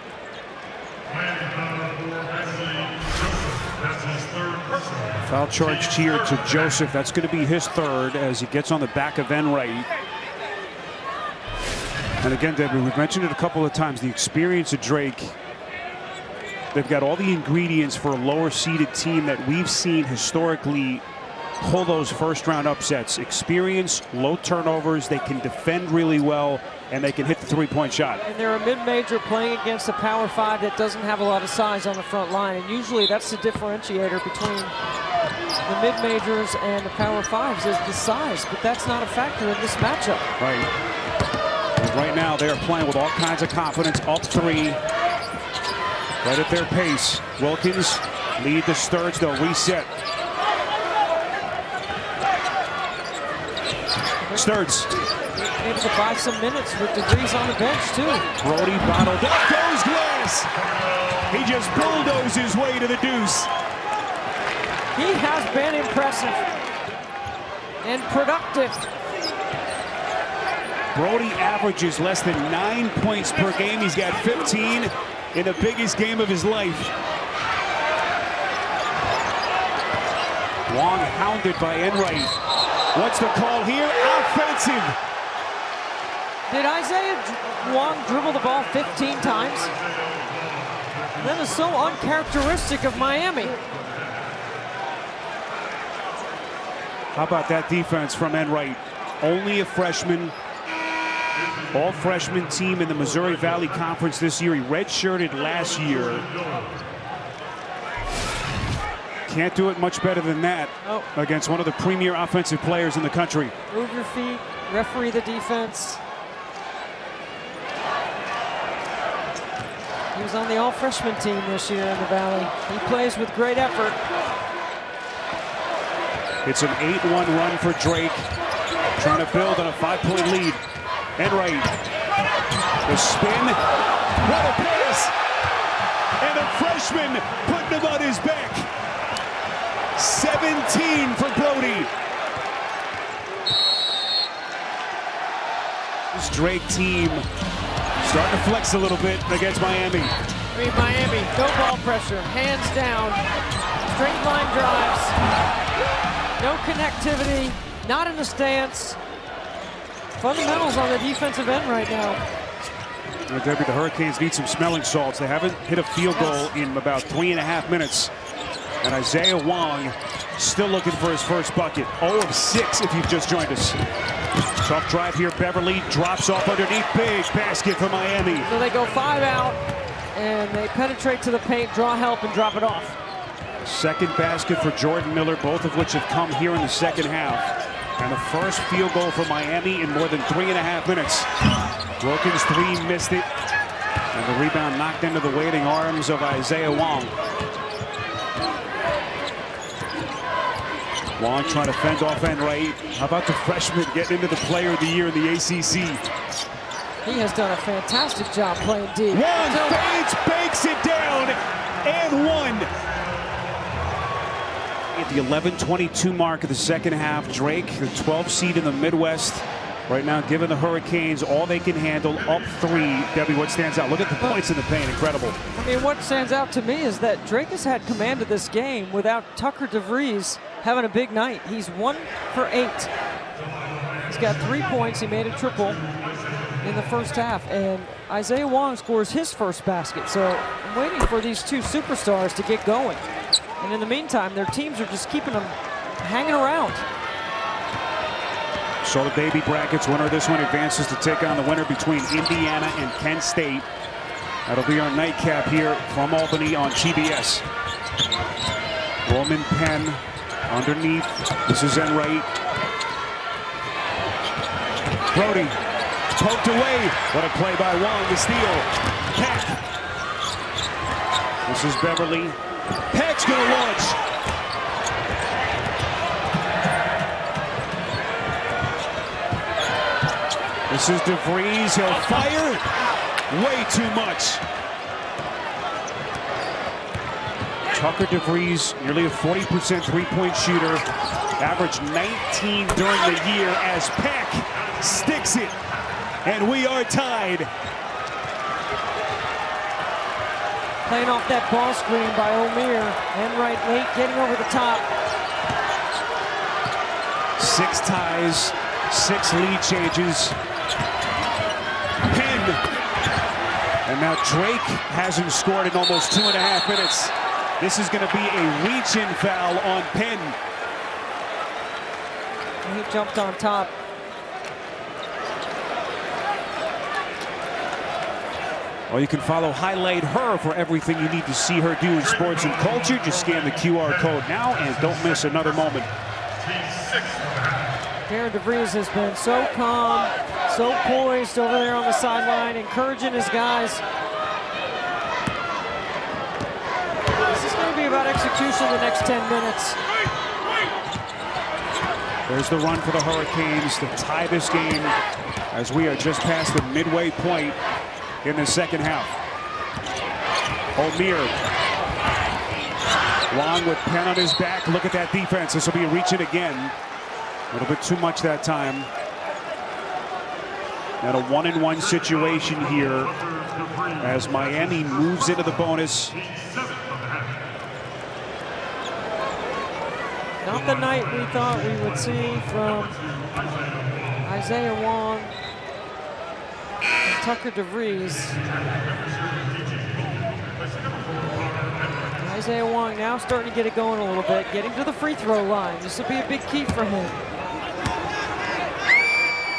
Foul charge here to Joseph. That's going to be his 3rd as he gets on the back of Enright. And again, Debbie, we've mentioned it a couple of times, the experience of Drake. They've got all the ingredients for a lower-seeded team that we've seen historically pull those first-round upsets. Experience, low turnovers, they can defend really well, and they can hit the three-point shot. And they're a mid-major playing against a Power 5 that doesn't have a lot of size on the front line, and usually that's the differentiator between the mid-majors and the Power 5s is the size, but that's not a factor in this matchup. Right. And right now, they are playing with all kinds of confidence, up 3, right at their pace. Wilkins lead the Sturge, they'll reset. Sturge able to buy some minutes with DeVries on the bench too. Brody bottled up, goes Glass. He just bulldozed his way to the deuce. He has been impressive and productive. Brody averages less than 9 points per game. He's got 15 in the biggest game of his life. Wong hounded by Enright. What's the call here? Offensive. Did Isaiah Wong dribble the ball 15 times? That is so uncharacteristic of Miami. How about that defense from Enright? Only a freshman. All freshman team in the Missouri Valley Conference this year. He redshirted last year. Can't do it much better than that against one of the premier offensive players in the country. Move your feet, referee the defense. He was on the all-freshman team this year in the Valley. He plays with great effort. It's an 8-1 run for Drake, trying to build on a 5-point lead. Enright, the spin, what a pass! And a freshman putting him on his back. 17 for Brody. This Drake team starting to flex a little bit against Miami. I mean, Miami, no ball pressure, hands down, straight line drives, no connectivity, not in the stance. Fundamentals on the defensive end right now. Debbie, the Hurricanes need some smelling salts. They haven't hit a field goal in about 3.5 minutes. And Isaiah Wong still looking for his first bucket. 0 of 6 if you've just joined us. Tough drive here. Beverly drops off underneath. Big basket for Miami. So they go 5 out, and they penetrate to the paint, draw help, and drop it off. Second basket for Jordan Miller, both of which have come here in the second half. And the first field goal for Miami in more than 3.5 minutes. Wilkins' 3 missed it. And the rebound knocked into the waiting arms of Isaiah Wong. Wong trying to fend off Enright. How about the freshman getting into the Player of the Year in the ACC? He has done a fantastic job playing D. Wong fades, banks it down, and 1. At the 11:22 mark of the second half, Drake, the 12th seed in the Midwest, right now giving the Hurricanes all they can handle, up 3. Debbie, what stands out? Look at the points in the paint, incredible. I mean, what stands out to me is that Drake has had command of this game without Tucker DeVries having a big night. He's 1 for 8. He's got 3 points. He made a triple in the first half, and Isaiah Wong scores his first basket. So I'm waiting for these two superstars to get going. And in the meantime, their teams are just keeping them hanging around. So the baby brackets, winner of this one advances to take on the winner between Indiana and Kent State. That'll be our nightcap here from Albany on TBS. Roman Penn underneath. This is Enright. Brody poked away. What a play by Wong to steal. Pack. This is Beverly. Pack's going to launch. This is DeVries. He'll fire. Way too much. Tucker DeVries, nearly a 40% three-point shooter. Averaged 19 during the year as Pack sticks it. And we are tied. Playing off that ball screen by O'Meara. Enright late, getting over the top. 6 ties, 6 lead changes. Penn. And now Drake hasn't scored in almost 2.5 minutes. This is going to be a reach-in foul on Penn. He jumped on top. Well, you can follow Highlight Her for everything you need to see her do in sports and culture. Just scan the QR code now and don't miss another moment. Darren DeVries has been so calm, so poised over there on the sideline, encouraging his guys. This is going to be about execution the next 10 minutes. There's the run for the Hurricanes to tie this game as we are just past the midway point in the second half. O'Meara. Long with Penn on his back. Look at that defense. This will be a reach-in again. A little bit too much that time. And a 1-and-1 situation here as Miami moves into the bonus. Not the night we thought we would see from Isaiah Wong and Tucker DeVries. Isaiah Wong now starting to get it going a little bit, getting to the free throw line. This will be a big key for him.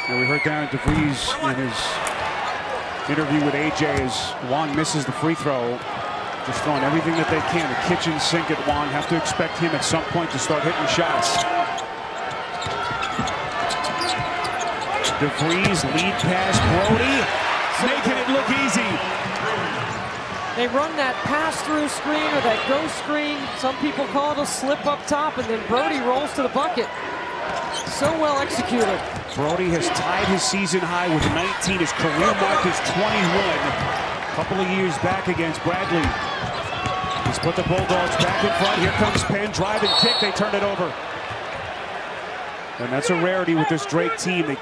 And we heard Darren DeVries in his interview with AJ as Wong misses the free throw. Just throwing everything that they can. The kitchen sink at Wong. Have to expect him at some point to start hitting shots. DeVries lead pass. Brody making it look easy. They run that pass-through screen or that ghost screen. Some people call it a slip up top, and then Brody rolls to the bucket. So well executed. Brody has tied his season high with 19. His career mark is 21. A couple of years back against Bradley. He's put the Bulldogs back in front. Here comes Penn, drive and kick. They turn it over. And that's a rarity with this Drake team. They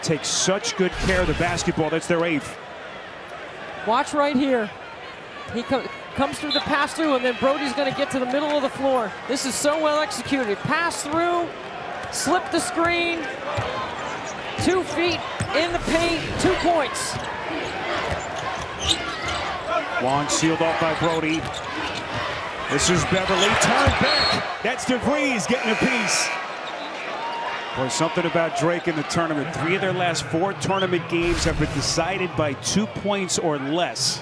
take such good care of the basketball. That's their 8th. Watch right here. He comes through the pass through, and then Brody's going to get to the middle of the floor. This is so well executed. Pass through, slip the screen, 2 feet in the paint, 2 points. Wong sealed off by Brody. This is Beverly, turn back. That's DeVries getting a piece. Boy, something about Drake in the tournament. 3 of their last 4 tournament games have been decided by 2 points or less.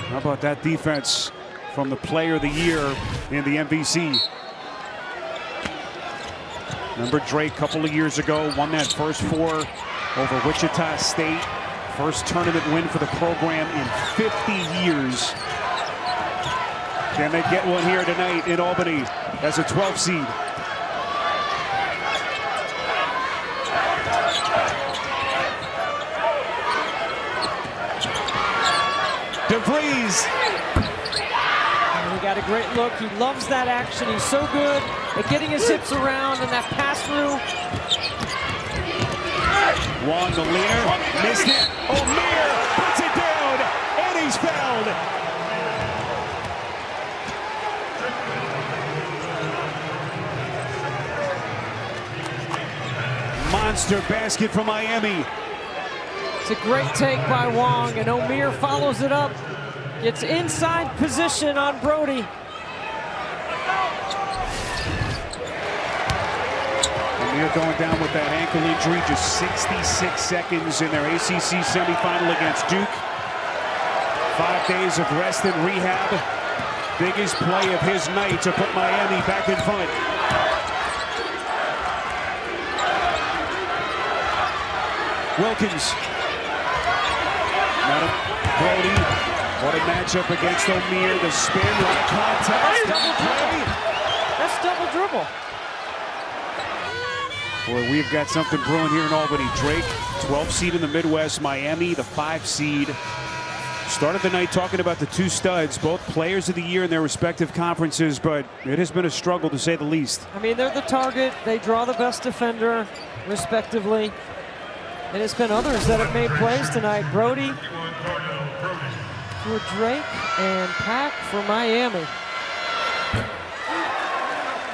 How about that defense from the player of the year in the MVC? Remember Drake a couple of years ago won that first 4 over Wichita State. First tournament win for the program in 50 years. Can they get one here tonight in Albany as a 12th seed? DeVries. He got a great look. He loves that action. He's so good at getting his hips around and that pass through. Wong the leader, missed it. O'Meara puts it down, and he's fouled. Monster basket for Miami. It's a great take by Wong, and O'Meara follows it up. Gets inside position on Brody. O'Meara going down with that ankle injury. Just 66 seconds in their ACC semifinal against Duke. 5 days of rest and rehab. Biggest play of his night to put Miami back in front. Wilkins. Brody, what a matchup against O'Meara. The spin, right contest, double play. That's double dribble. Boy, we've got something brewing here in Albany. Drake, 12th seed in the Midwest. Miami, the 5 seed. Started the night talking about the 2 studs, both players of the year in their respective conferences, but it has been a struggle to say the least. I mean, they're the target. They draw the best defender, respectively. And it's been others that have made plays tonight. Brody for Drake and Pack for Miami.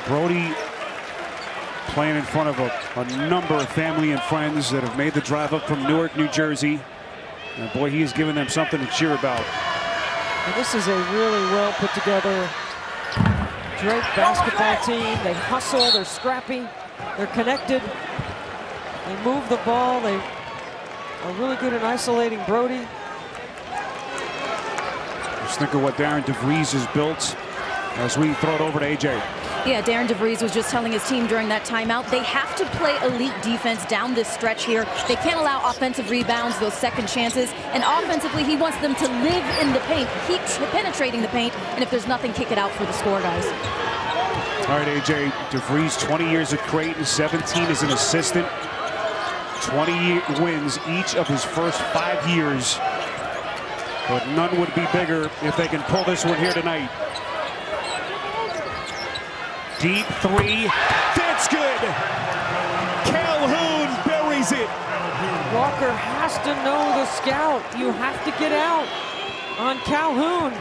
Brody playing in front of a number of family and friends that have made the drive up from Newark, New Jersey. And boy, he has given them something to cheer about. And this is a really well put together Drake basketball team. They hustle, they're scrappy, they're connected. They move the ball. They are really good at isolating Brody. Just think of what Darren DeVries has built as we throw it over to AJ. Yeah, Darren DeVries was just telling his team during that timeout, they have to play elite defense down this stretch here. They can't allow offensive rebounds, those second chances. And offensively, he wants them to live in the paint, keep penetrating the paint. And if there's nothing, kick it out for the score, guys. All right, AJ, DeVries, 20 years at Creighton, 17 as an assistant. 20 wins each of his first 5 years. But none would be bigger if they can pull this one here tonight. Deep 3. That's good. Calhoun buries it. Walker has to know the scout. You have to get out on Calhoun,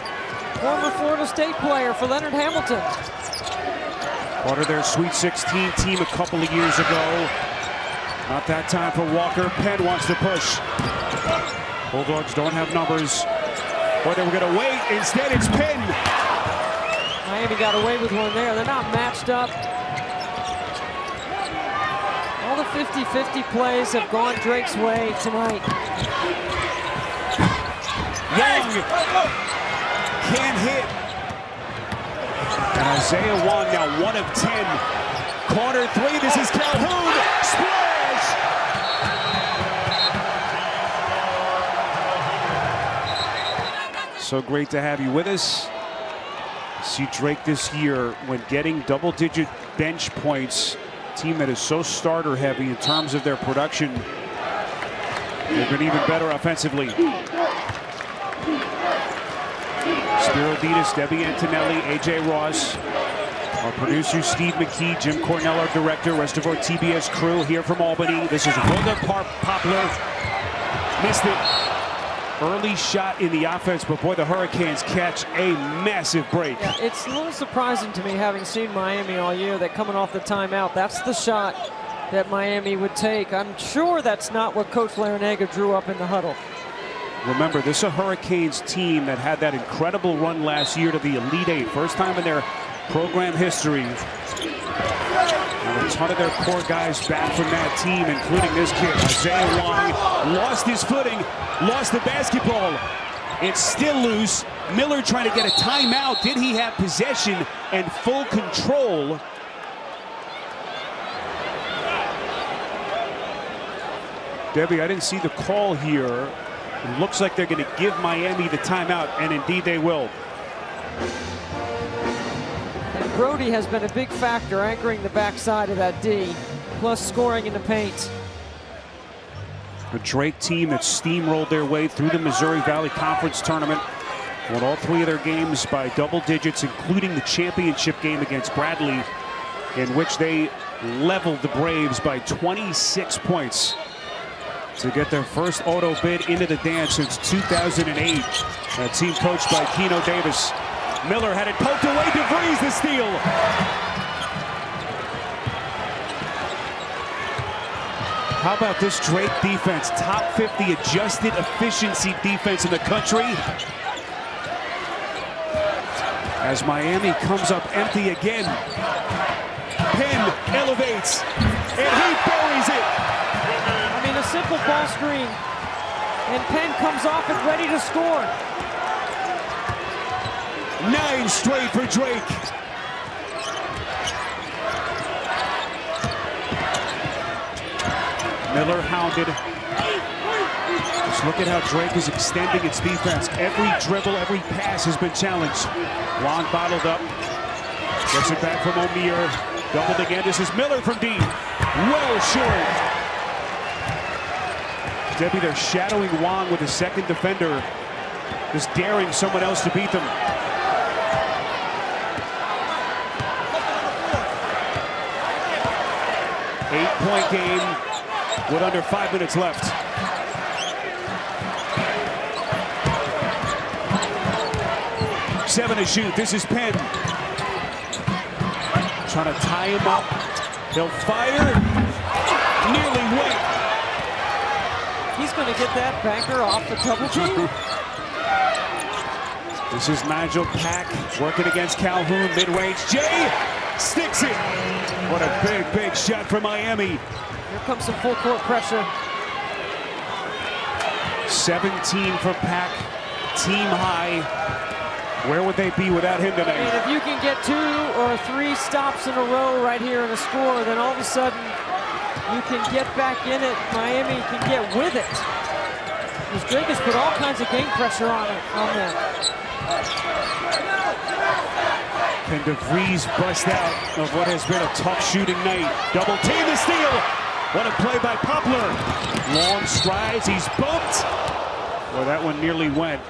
former Florida State player for Leonard Hamilton. Part of their Sweet 16 team a couple of years ago. Not that time for Walker. Penn wants to push. Bulldogs don't have numbers. Boy, they were going to wait. Instead, it's Penn. Miami got away with one there. They're not matched up. All the 50-50 plays have gone Drake's way tonight. Young can't hit. And Isaiah Wong now 1 of 10. Corner 3. This is Calhoun. Splash! So great to have you with us. See Drake this year when getting double-digit bench points. Team that is so starter heavy in terms of their production. They've been even better offensively. Spiro Ditas, Debbie Antonelli, AJ Ross, our producer Steve McKee, Jim Cornell, our director, rest of our TBS crew here from Albany. This is Wilder Poplar. Missed it. Early shot in the offense, but boy, the Hurricanes catch a massive break. Yeah, it's a little surprising to me, having seen Miami all year, that coming off the timeout, that's the shot that Miami would take. I'm sure that's not what Coach Larrañaga drew up in the huddle. Remember, this is a Hurricanes team that had that incredible run last year to the Elite Eight. First time in their program history. And a ton of their core guys back from that team, including this kid, Isaiah Wong. Lost his footing, lost the basketball. It's still loose. Miller trying to get a timeout. Did he have possession and full control? Debbie, I didn't see the call here. It looks like they're going to give Miami the timeout, and indeed they will. And Brody has been a big factor anchoring the backside of that D, plus scoring in the paint. A Drake team that steamrolled their way through the Missouri Valley Conference tournament. Won all 3 of their games by double digits, including the championship game against Bradley, in which they leveled the Braves by 26 points. To get their first auto bid into the dance since 2008. A team coached by Keno Davis. Miller had it poked away. DeVries the steal. How about this Drake defense? Top 50 adjusted efficiency defense in the country. As Miami comes up empty again. Penn elevates, and he buries it. A simple ball screen, and Penn comes off it ready to score. 9 straight for Drake. Miller hounded. Just look at how Drake is extending its defense. Every dribble, every pass has been challenged. Long bottled up. Gets it back from O'Meara. Doubled again. This is Miller from deep. Well short. Debbie, they're shadowing Wong with a second defender, just daring someone else to beat them. Eight-point game with under 5 minutes left. Seven to shoot. This is Penn. Trying to tie him up. He'll fire. Nearly wet. He's going to get that banker off the double team. This is Nijel Pack working against Calhoun, mid-range. Jay sticks it. What a big, big shot for Miami. Here comes some full court pressure. 17 for Pack, team high. Where would they be without him tonight? And if you can get 2 or 3 stops in a row right here in a score, then all of a sudden you can get back in it. Miami can get with it. Because Drake has put all kinds of game pressure on them. Can DeVries bust out of what has been a tough shooting night? Double team the steal. What a play by Poplar. Long strides, he's bumped. Well, that one nearly went.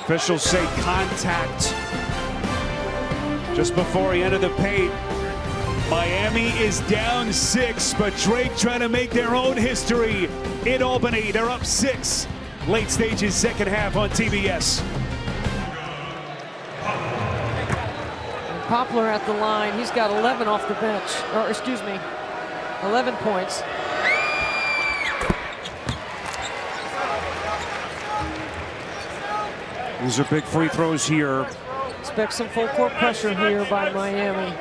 Officials say contact just before he entered the paint. Miami is down 6, but Drake trying to make their own history in Albany. They're up 6. Late stages, second half on TBS. Poplar at the line. He's got 11 off the bench. Or, excuse me, 11 points. These are big free throws here. Expect some full court pressure here by Miami.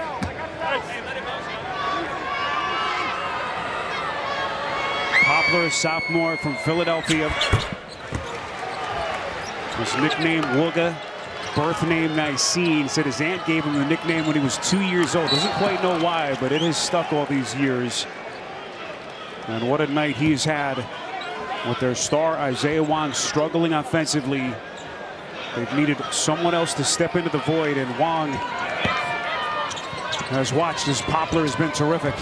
Poplar, sophomore from Philadelphia. His nickname Wooga, birth name Nicene. Said his aunt gave him the nickname when he was 2 years old. Doesn't quite know why, but it has stuck all these years. And what a night he's had with their star Isaiah Wong struggling offensively. They've needed someone else to step into the void, and Wong has watched as Poplar has been terrific.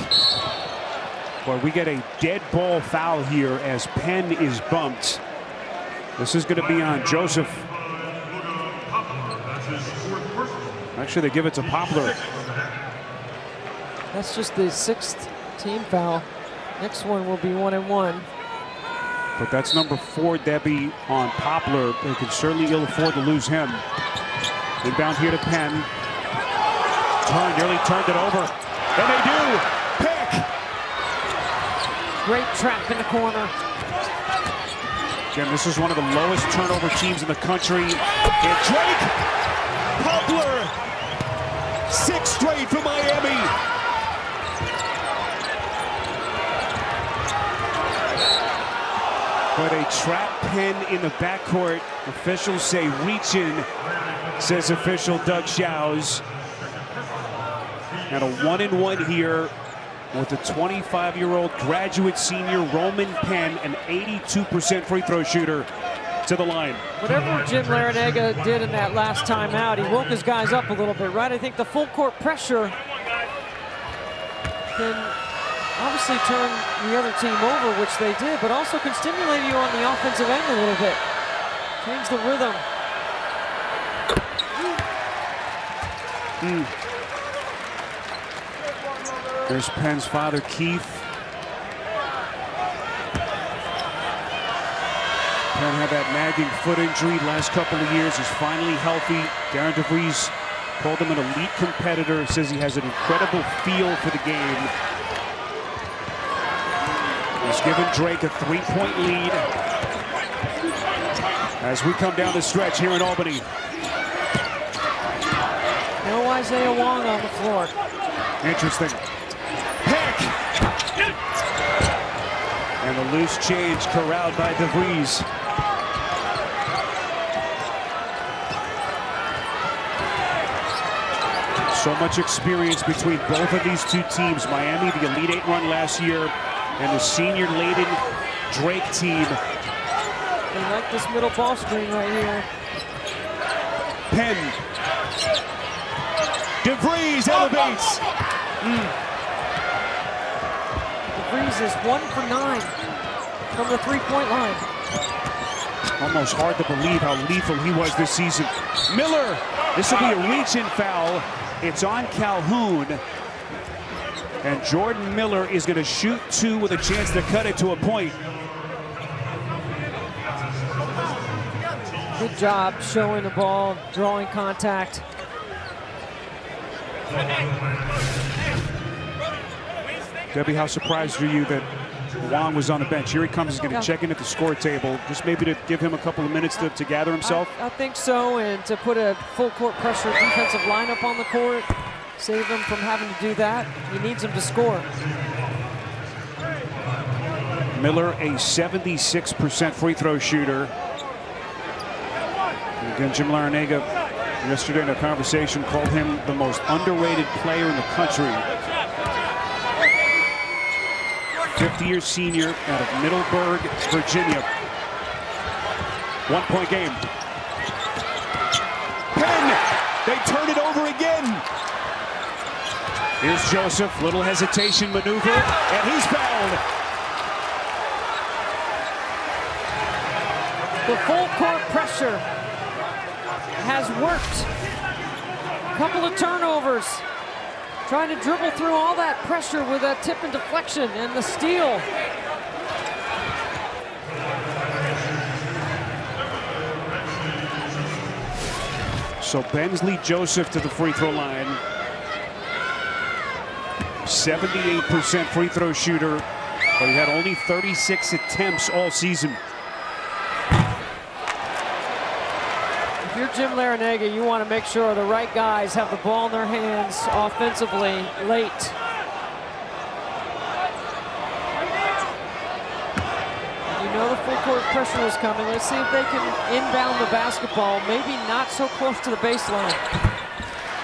But we get a dead ball foul here as Penn is bumped. This is going to be on Joseph. Actually, they give it to Poplar. That's just the 6th team foul. Next one will be 1-1. But that's number 4, Debbie, on Poplar. They can certainly ill afford to lose him. Inbound here to Penn. Nearly turned it over. And they do. Pack. Great trap in the corner. Again, this is one of the lowest turnover teams in the country. And Drake. Poplar. 6 straight for Miami. But a trap Penn in the backcourt. Officials say reach in, says official Doug Shows. And a 1-and-1 here with the 25-year-old graduate senior Roman Penn, an 82% free throw shooter, to the line. Whatever Jim Larrañaga did in that last timeout, he woke his guys up a little bit, right? I think the full court pressure can obviously turn the other team over, which they did, but also can stimulate you on the offensive end a little bit. Change the rhythm. There's Penn's father, Keith. Penn had that nagging foot injury last couple of years. He's finally healthy. Darren DeVries called him an elite competitor. Says he has an incredible feel for the game. He's given Drake a 3-point lead as we come down the stretch here in Albany. No Isaiah Wong on the floor. Interesting. Pack! And the loose change corralled by DeVries. So much experience between both of these two teams. Miami, the Elite 8 run last year, and the senior-laden Drake team. They like this middle ball screen right here. Penn. DeVries elevates. DeVries is 1 for 9 from the 3-point line. Almost hard to believe how lethal he was this season. Miller, this will be a reach-in foul. It's on Calhoun. And Jordan Miller is going to shoot 2 with a chance to cut it to a point. Good job showing the ball, drawing contact. Debbie, how surprised are you that Wong was on the bench? Here he comes, he's going to check in at the score table, just maybe to give him a couple of minutes to gather himself. I think so, and to put a full court pressure defensive lineup on the court, save him from having to do that. He needs him to score. Miller, a 76% free throw shooter. And again, Jim Larrañaga yesterday in a conversation called him the most underrated player in the country. 50-year senior out of Middleburg, Virginia. 1-point game. Penn, they turn it over again. Here's Joseph, little hesitation maneuver, and he's fouled. The full court pressure has worked. A couple of turnovers. Trying to dribble through all that pressure with a tip and deflection and the steal. So Bensley Joseph to the free throw line. 78% free throw shooter, but he had only 36 attempts all season. If you're Jim Larrañaga, you want to make sure the right guys have the ball in their hands offensively late. You know the full court pressure is coming. Let's see if they can inbound the basketball, maybe not so close to the baseline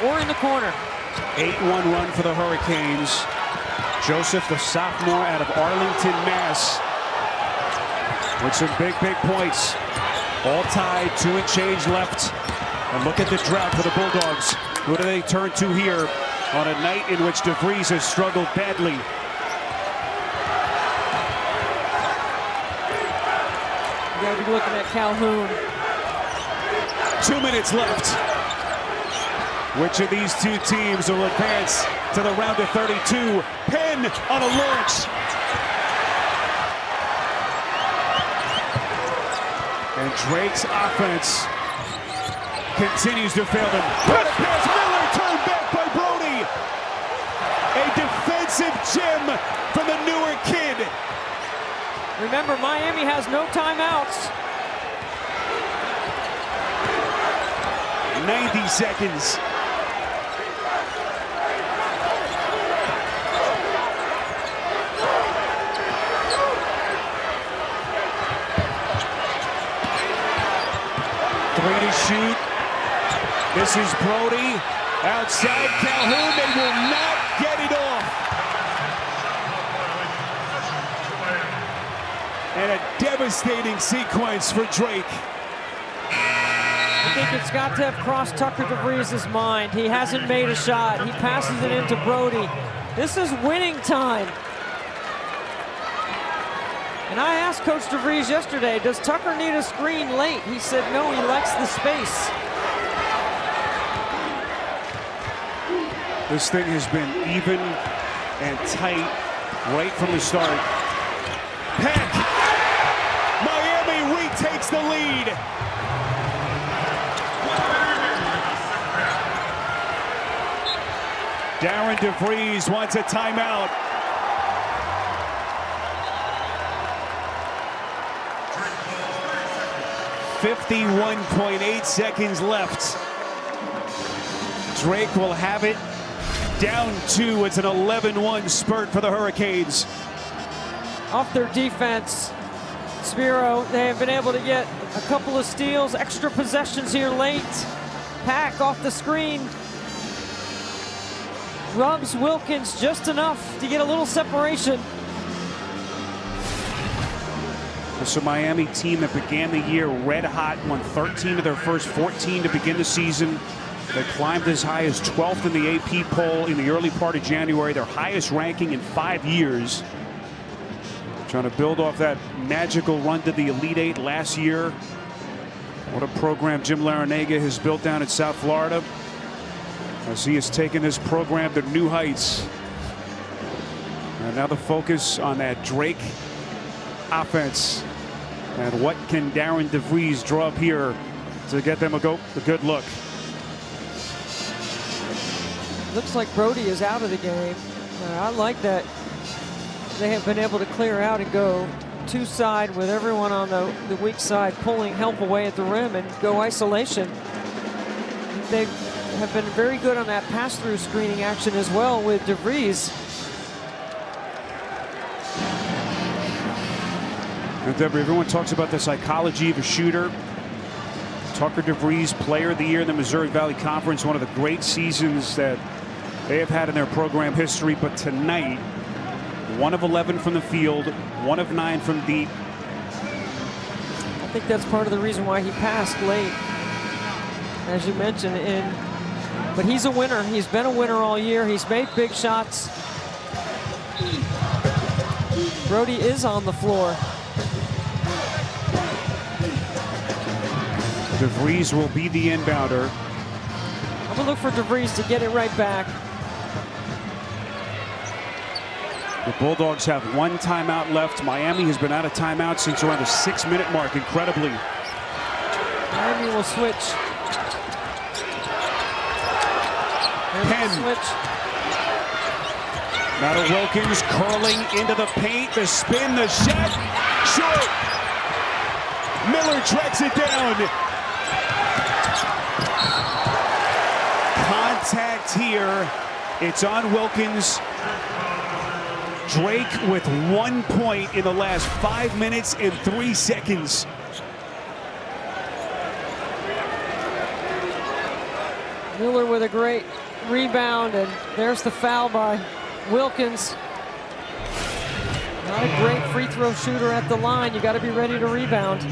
or in the corner. 8-1 run for the Hurricanes. Joseph, the sophomore out of Arlington, Mass, with some big points. All tied, 2 and change left. And look at the drought for the Bulldogs. Who do they turn to here on a night in which DeVries has struggled badly? You gotta be looking at Calhoun. 2 minutes left. Which of these two teams will advance to the round of 32? Penn on a launch. And Drake's offense continues to fail them. What a pass, Miller turned back by Brody. A defensive gem from the Newark kid. Remember, Miami has no timeouts. 90 seconds. Three to shoot. This is Brody. Outside Calhoun. They will not get it off. And a devastating sequence for Drake. I think it's got to have crossed Tucker DeVries' mind. He hasn't made a shot. He passes it into Brody. This is winning time. And I asked Coach DeVries yesterday, does Tucker need a screen late? He said no, he likes the space. This thing has been even and tight right from the start. Pack! Miami retakes the lead. Darren DeVries wants a timeout. .8 seconds left. Drake will have it. Down 2. It's an 11-1 spurt for the Hurricanes. Off their defense, Spiro, they have been able to get a couple of steals, extra possessions here late. Pack off the screen. Rubs Wilkins just enough to get a little separation. It's a Miami team that began the year red hot, won 13 of their first 14 to begin the season. They climbed as high as 12th in the AP poll in the early part of January, their highest ranking in 5 years. Trying to build off that magical run to the Elite Eight last year. What a program Jim Larrañaga has built down in South Florida, as he has taken this program to new heights. And now the focus on that Drake offense. And what can Darren DeVries draw up here to get them a good look? Looks like Brody is out of the game. I like that they have been able to clear out and go two-side with everyone on the weak side pulling help away at the rim and go isolation. They have been very good on that pass-through screening action as well with DeVries. And Deborah, everyone talks about the psychology of a shooter. Tucker DeVries, Player of the Year in the Missouri Valley Conference, one of the great seasons that they have had in their program history. But tonight, 1 of 11 from the field, 1 of 9 from deep. I think that's part of the reason why he passed late, as you mentioned. But he's a winner. He's been a winner all year. He's made big shots. Brody is on the floor. DeVries will be the inbounder. I'm going to look for DeVries to get it right back. The Bulldogs have 1 timeout left. Miami has been out of timeout since around the 6-minute mark, incredibly. Miami will switch. Penn. Switch. Now to Wilkins, curling into the paint. The spin, the shot. Short. Miller tracks it down. Contact here. It's on Wilkins. Drake with 1 point in the last 5 minutes and 3 seconds. Miller with a great rebound, and there's the foul by Wilkins. Not a great free throw shooter at the line. You got to be ready to rebound.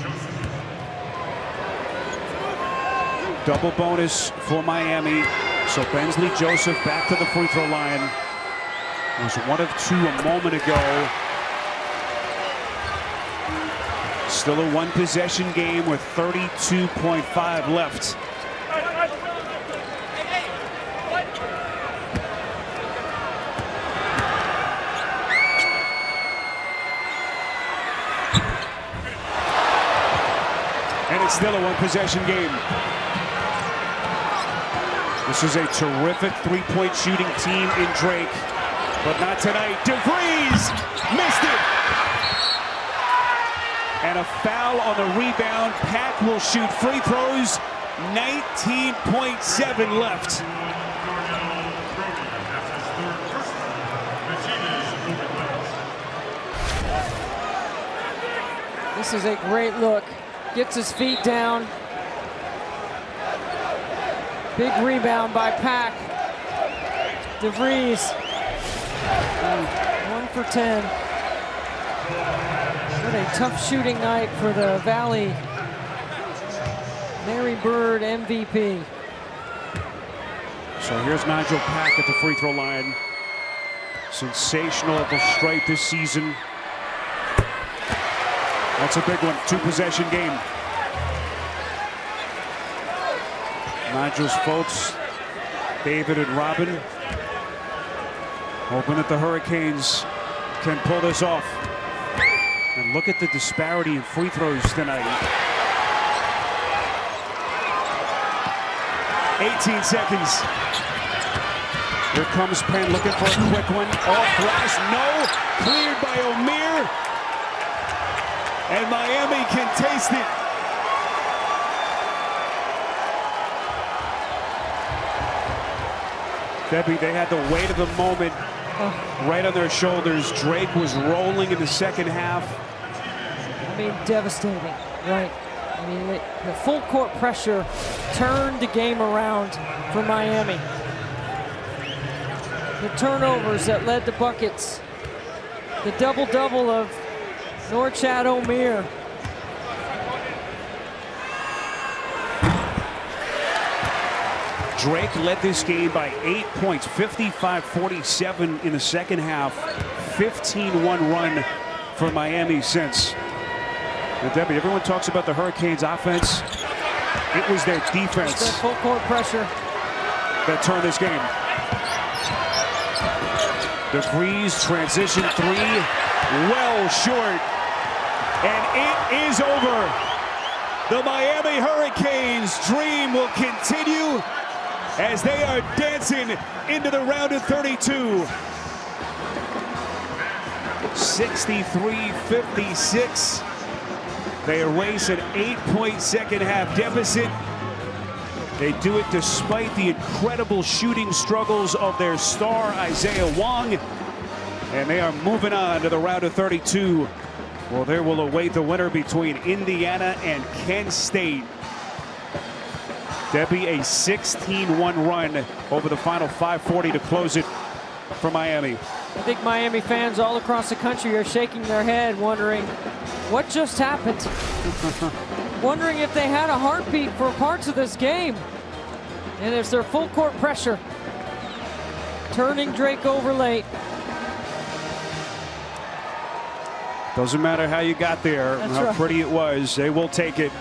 Double bonus for Miami. So Bensley Joseph back to the free throw line. Was 1 of 2 a moment ago. Still a 1-possession game with 32.5 left. And it's still a 1-possession game. This is a terrific 3-point shooting team in Drake, but not tonight. DeVries missed it. And a foul on the rebound. Pack will shoot free throws. 19.7 left. This is a great look. Gets his feet down. Big rebound by Pack. DeVries. 1 for 10. What a tough shooting night for the Valley. Mary Bird MVP. So here's Nijel Pack at the free throw line. Sensational at the stripe this season. That's a big one. 2-possession game. Nigel's folks, David and Robin, hoping that the Hurricanes can pull this off. And look at the disparity in free throws tonight. 18 seconds. Here comes Penn looking for a quick one. Off glass, no. Cleared by O'Meara. And Miami can taste it. Debbie, they had the weight of the moment right on their shoulders. Drake was rolling in the second half. I mean, devastating, right? I mean, the full court pressure turned the game around for Miami. The turnovers that led to buckets. The double-double of Norchad O'Meara. Drake led this game by 8 points, 55-47 in the second half. 15-1 run for Miami since. And Debbie, everyone talks about the Hurricanes' offense. It was their defense. That full court pressure that turned this game. DeVries transition 3, well short. And it is over. The Miami Hurricanes' dream will continue as they are dancing into the round of 32. 63-56. They erase an 8-point second half deficit. They do it despite the incredible shooting struggles of their star, Isaiah Wong. And they are moving on to the round of 32. Well, there will await the winner between Indiana and Kent State. Debbie, a 16-1 run over the final 5:40 to close it for Miami. I think Miami fans all across the country are shaking their head wondering what just happened. Wondering if they had a heartbeat for parts of this game. And it's their full court pressure. Turning Drake over late. Doesn't matter how you got there, That's how right. pretty it was, they will take it.